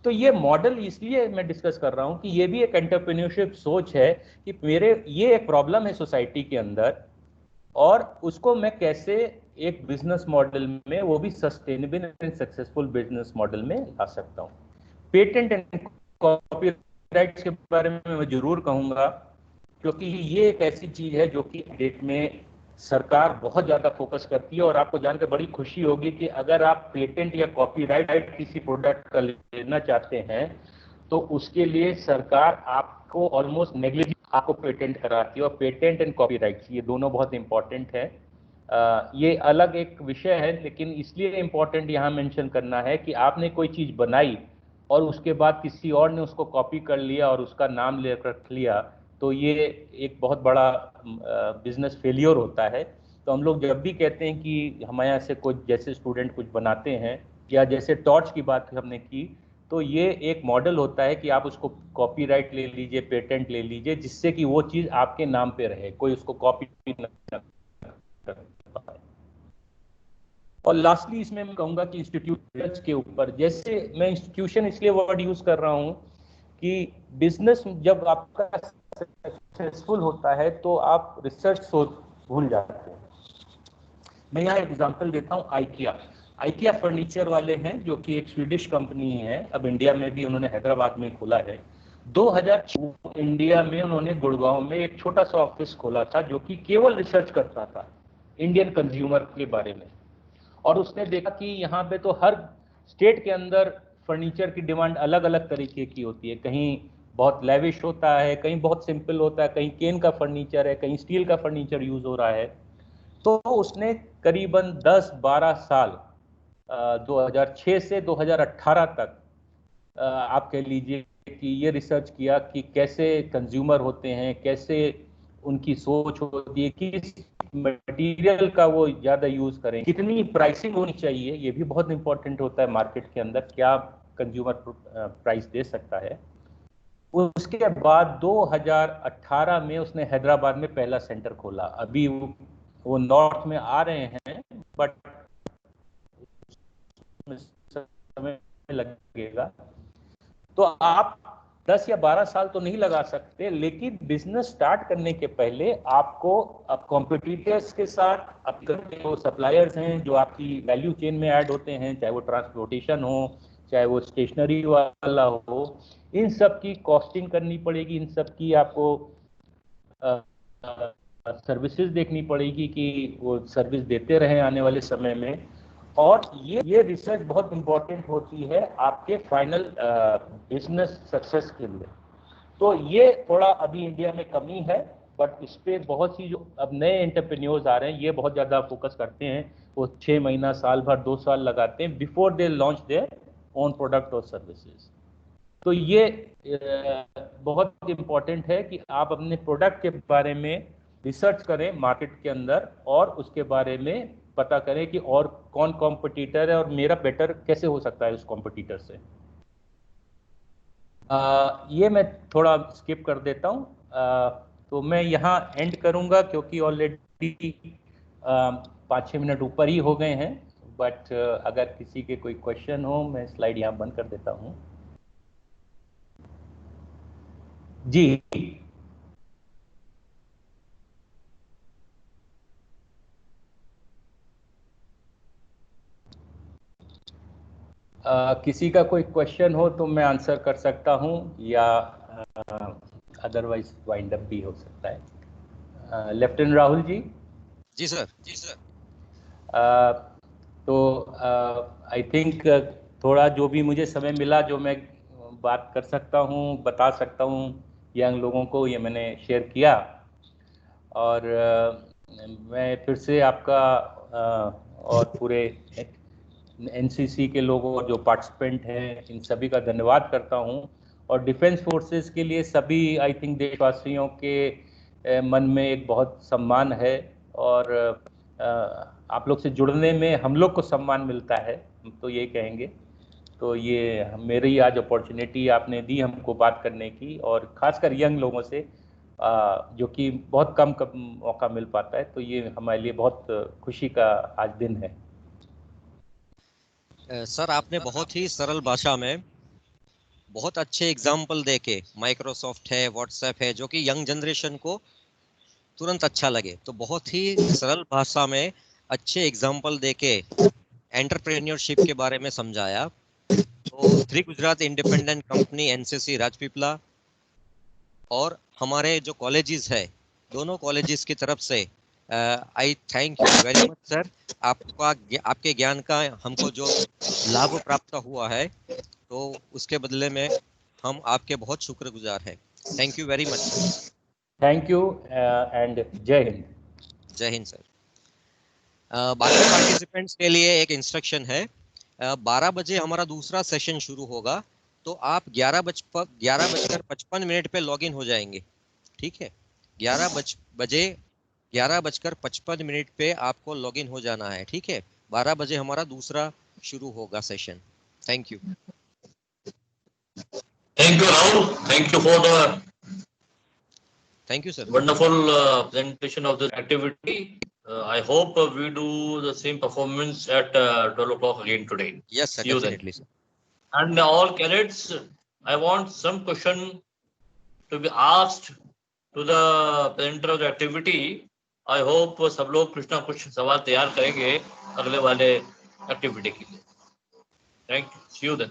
तो ये मॉडल इसलिए मैं डिस्कस कर रहा हूं कि ये भी एक एंटरप्रेन्योरशिप सोच है कि मेरे ये एक प्रॉब्लम है सोसाइटी के अंदर, और उसको मैं कैसे एक बिजनेस मॉडल में, वो भी sustainable and successful business model में ला सकता हूं। पेटेंट एंड कॉपीराइट्स के बारे में मैं जरूर कहूंगा, क्योंकि ये एक ऐसी चीज है जो कि डेट में सरकार बहुत ज्यादा फोकस करती है। और आपको जानकर बड़ी खुशी होगी कि अगर आप पेटेंट या कॉपीराइट किसी प्रोडक्ट का लेना चाहते हैं तो उसके लिए सरकार आपको ऑलमोस्ट नेग्लिजिबल आपको पेटेंट कराती है। और पेटेंट एंड कॉपीराइट ये दोनों बहुत इंपॉर्टेंट है। ये अलग एक विषय है, लेकिन इसलिए इंपॉर्टेंट यहाँ मेंशन करना है कि आपने कोई चीज बनाई और उसके बाद किसी और ने उसको कॉपी कर लिया और उसका नाम लेकर रख लिया, तो ये एक बहुत बड़ा बिजनेस फेलियर होता है। तो हम लोग जब भी कहते हैं कि हमारे यहाँ से कुछ जैसे स्टूडेंट कुछ बनाते हैं, या जैसे टॉर्च की बात हमने की, तो ये एक मॉडल होता है कि आप उसको कॉपीराइट ले लीजिए, पेटेंट ले लीजिए, जिससे कि वो चीज आपके नाम पे रहे, कोई उसको कॉपी न कर पाए। और लास्टली इसमें मैं कहूंगा कि इंस्टीट्यूट के ऊपर, जैसे मैं इंस्टीट्यूशन इसलिए वर्ड यूज कर रहा हूं कि बिजनेस जब आपका सक्सेसफुल होता है तो आप रिसर्च सोच भूल जाते हैं। मैं यहाँ एग्जांपल देता हूँ, आइकिया फर्नीचर वाले हैं, जो कि एक स्वीडिश कंपनी है, अब इंडिया में भी उन्होंने हैदराबाद में खोला है। 2006 इंडिया में उन्होंने गुड़गांव में एक छोटा सा ऑफिस खोला था जो कि केवल रिसर्च करता था इंडियन कंज्यूमर के बारे में। और उसने देखा कि यहाँ पे तो हर स्टेट के अंदर फर्नीचर की डिमांड अलग अलग तरीके की होती है, कहीं बहुत लेविश होता है, कहीं बहुत सिंपल होता है, कहीं केन का फर्नीचर है, कहीं स्टील का फर्नीचर यूज हो रहा है। तो उसने करीबन 10-12 साल 2006 से 2018 तक आप कह लीजिए कि ये रिसर्च किया कि कैसे कंज्यूमर होते हैं, कैसे उनकी सोच होती है, किस मटेरियल का वो ज्यादा यूज करें, कितनी प्राइसिंग होनी चाहिए, ये भी बहुत इंपॉर्टेंट होता है मार्केट के अंदर, क्या कंज्यूमर प्राइस दे सकता है। उसके बाद 2018 में उसने हैदराबाद में पहला सेंटर खोला। अभी वो नॉर्थ में आ रहे हैं, बट समय लगेगा। तो आप 10 या 12 साल तो नहीं लगा सकते, लेकिन बिजनेस स्टार्ट करने के पहले आपको अब कॉम्पिटिटर्स के साथ, आपके जो सप्लायर्स हैं जो आपकी वैल्यू चेन में ऐड होते हैं, चाहे वो ट्रांसपोर्टेशन हो, चाहे वो स्टेशनरी वाला हो, इन सब की कॉस्टिंग करनी पड़ेगी, इन सब की आपको सर्विसेज देखनी पड़ेगी कि वो सर्विस देते रहे आने वाले समय में। और ये रिसर्च बहुत इंपॉर्टेंट होती है आपके फाइनल बिजनेस सक्सेस के लिए। तो ये थोड़ा अभी इंडिया में कमी है, बट इस पे बहुत सी जो अब नए एंटरप्रेन्योर्स आ रहे हैं, ये बहुत ज़्यादा फोकस करते हैं। वो 6 महीना, साल भर, 2 साल लगाते हैं before they launch their own product और सर्विसेज। तो ये बहुत इम्पोर्टेंट है कि आप अपने प्रोडक्ट के बारे में रिसर्च करें मार्केट के अंदर, और उसके बारे में पता करें कि और कौन कॉम्पिटिटर है और मेरा बेटर कैसे हो सकता है उस कॉम्पिटिटर से। ये मैं थोड़ा स्किप कर देता हूँ, तो मैं यहाँ एंड करूँगा क्योंकि ऑलरेडी 5-6 मिनट ऊपर ही हो गए हैं। बट अगर किसी के कोई क्वेश्चन हो, मैं स्लाइड यहाँ बंद कर देता हूँ। जी, किसी का कोई क्वेश्चन हो तो मैं आंसर कर सकता हूँ, या अदरवाइज वाइंड अप भी हो सकता है। लेफ्टिनेंट राहुल जी।
जी सर।
तो आई थिंक थोड़ा जो भी मुझे समय मिला, जो मैं बात कर सकता हूँ, बता सकता हूँ यंग लोगों को, ये मैंने शेयर किया। और मैं फिर से आपका और पूरे एनसीसी के लोगों और जो पार्टिसिपेंट हैं, इन सभी का धन्यवाद करता हूं। और डिफेंस फोर्सेस के लिए सभी, आई थिंक, देशवासियों के मन में एक बहुत सम्मान है, और आप लोग से जुड़ने में हम लोग को सम्मान मिलता है, हम तो ये कहेंगे। तो ये मेरी आज अपॉर्चुनिटी आपने दी हमको बात करने की, और खासकर यंग लोगों से, जो कि बहुत कम मौका मिल पाता है, तो ये हमारे लिए बहुत खुशी का आज दिन है।
सर आपने बहुत ही सरल भाषा में बहुत अच्छे एग्जाम्पल देके, माइक्रोसॉफ्ट है, व्हाट्सएप है, जो कि यंग जनरेशन को तुरंत अच्छा लगे, तो बहुत ही सरल भाषा में अच्छे एग्जाम्पल देके एंटरप्रेन्योरशिप के बारे में समझाया। तो three Gujarat independent company, NCC Rajpipla और हमारे जो कॉलेजेस है, दोनों कॉलेजेस की तरफ से आई thank you very much sir. आपके ज्ञान का हमको जो लाभ प्राप्त हुआ है, तो उसके बदले में हम आपके बहुत शुक्रगुजार हैं। Thank you very much.
Thank you and जय हिंद।
जय हिंद सर। बाकी पार्टिसिपेंट्स के लिए एक इंस्ट्रक्शन है, 12 बजे हमारा दूसरा सेशन शुरू होगा, तो आप 11:55 पे लॉग इन हो जाएंगे, ठीक है? 11:55 पे आपको लॉग इन हो जाना है, ठीक है? 12 बजे हमारा दूसरा शुरू होगा session. Thank you.
Thank you, Rahul. Thank you for the
thank you sir.
wonderful presentation of this activity. I hope we do the same performance at 12 o'clock again today.
Yes sir,
See you then.
Definitely sir.
And all candidates, I want some question to be asked to the presenter of the activity. I hope सब लोग कुछ ना कुछ सवाल तैयार करेंगे अगले वाले एक्टिविटी के लिए। Thank you. See you then.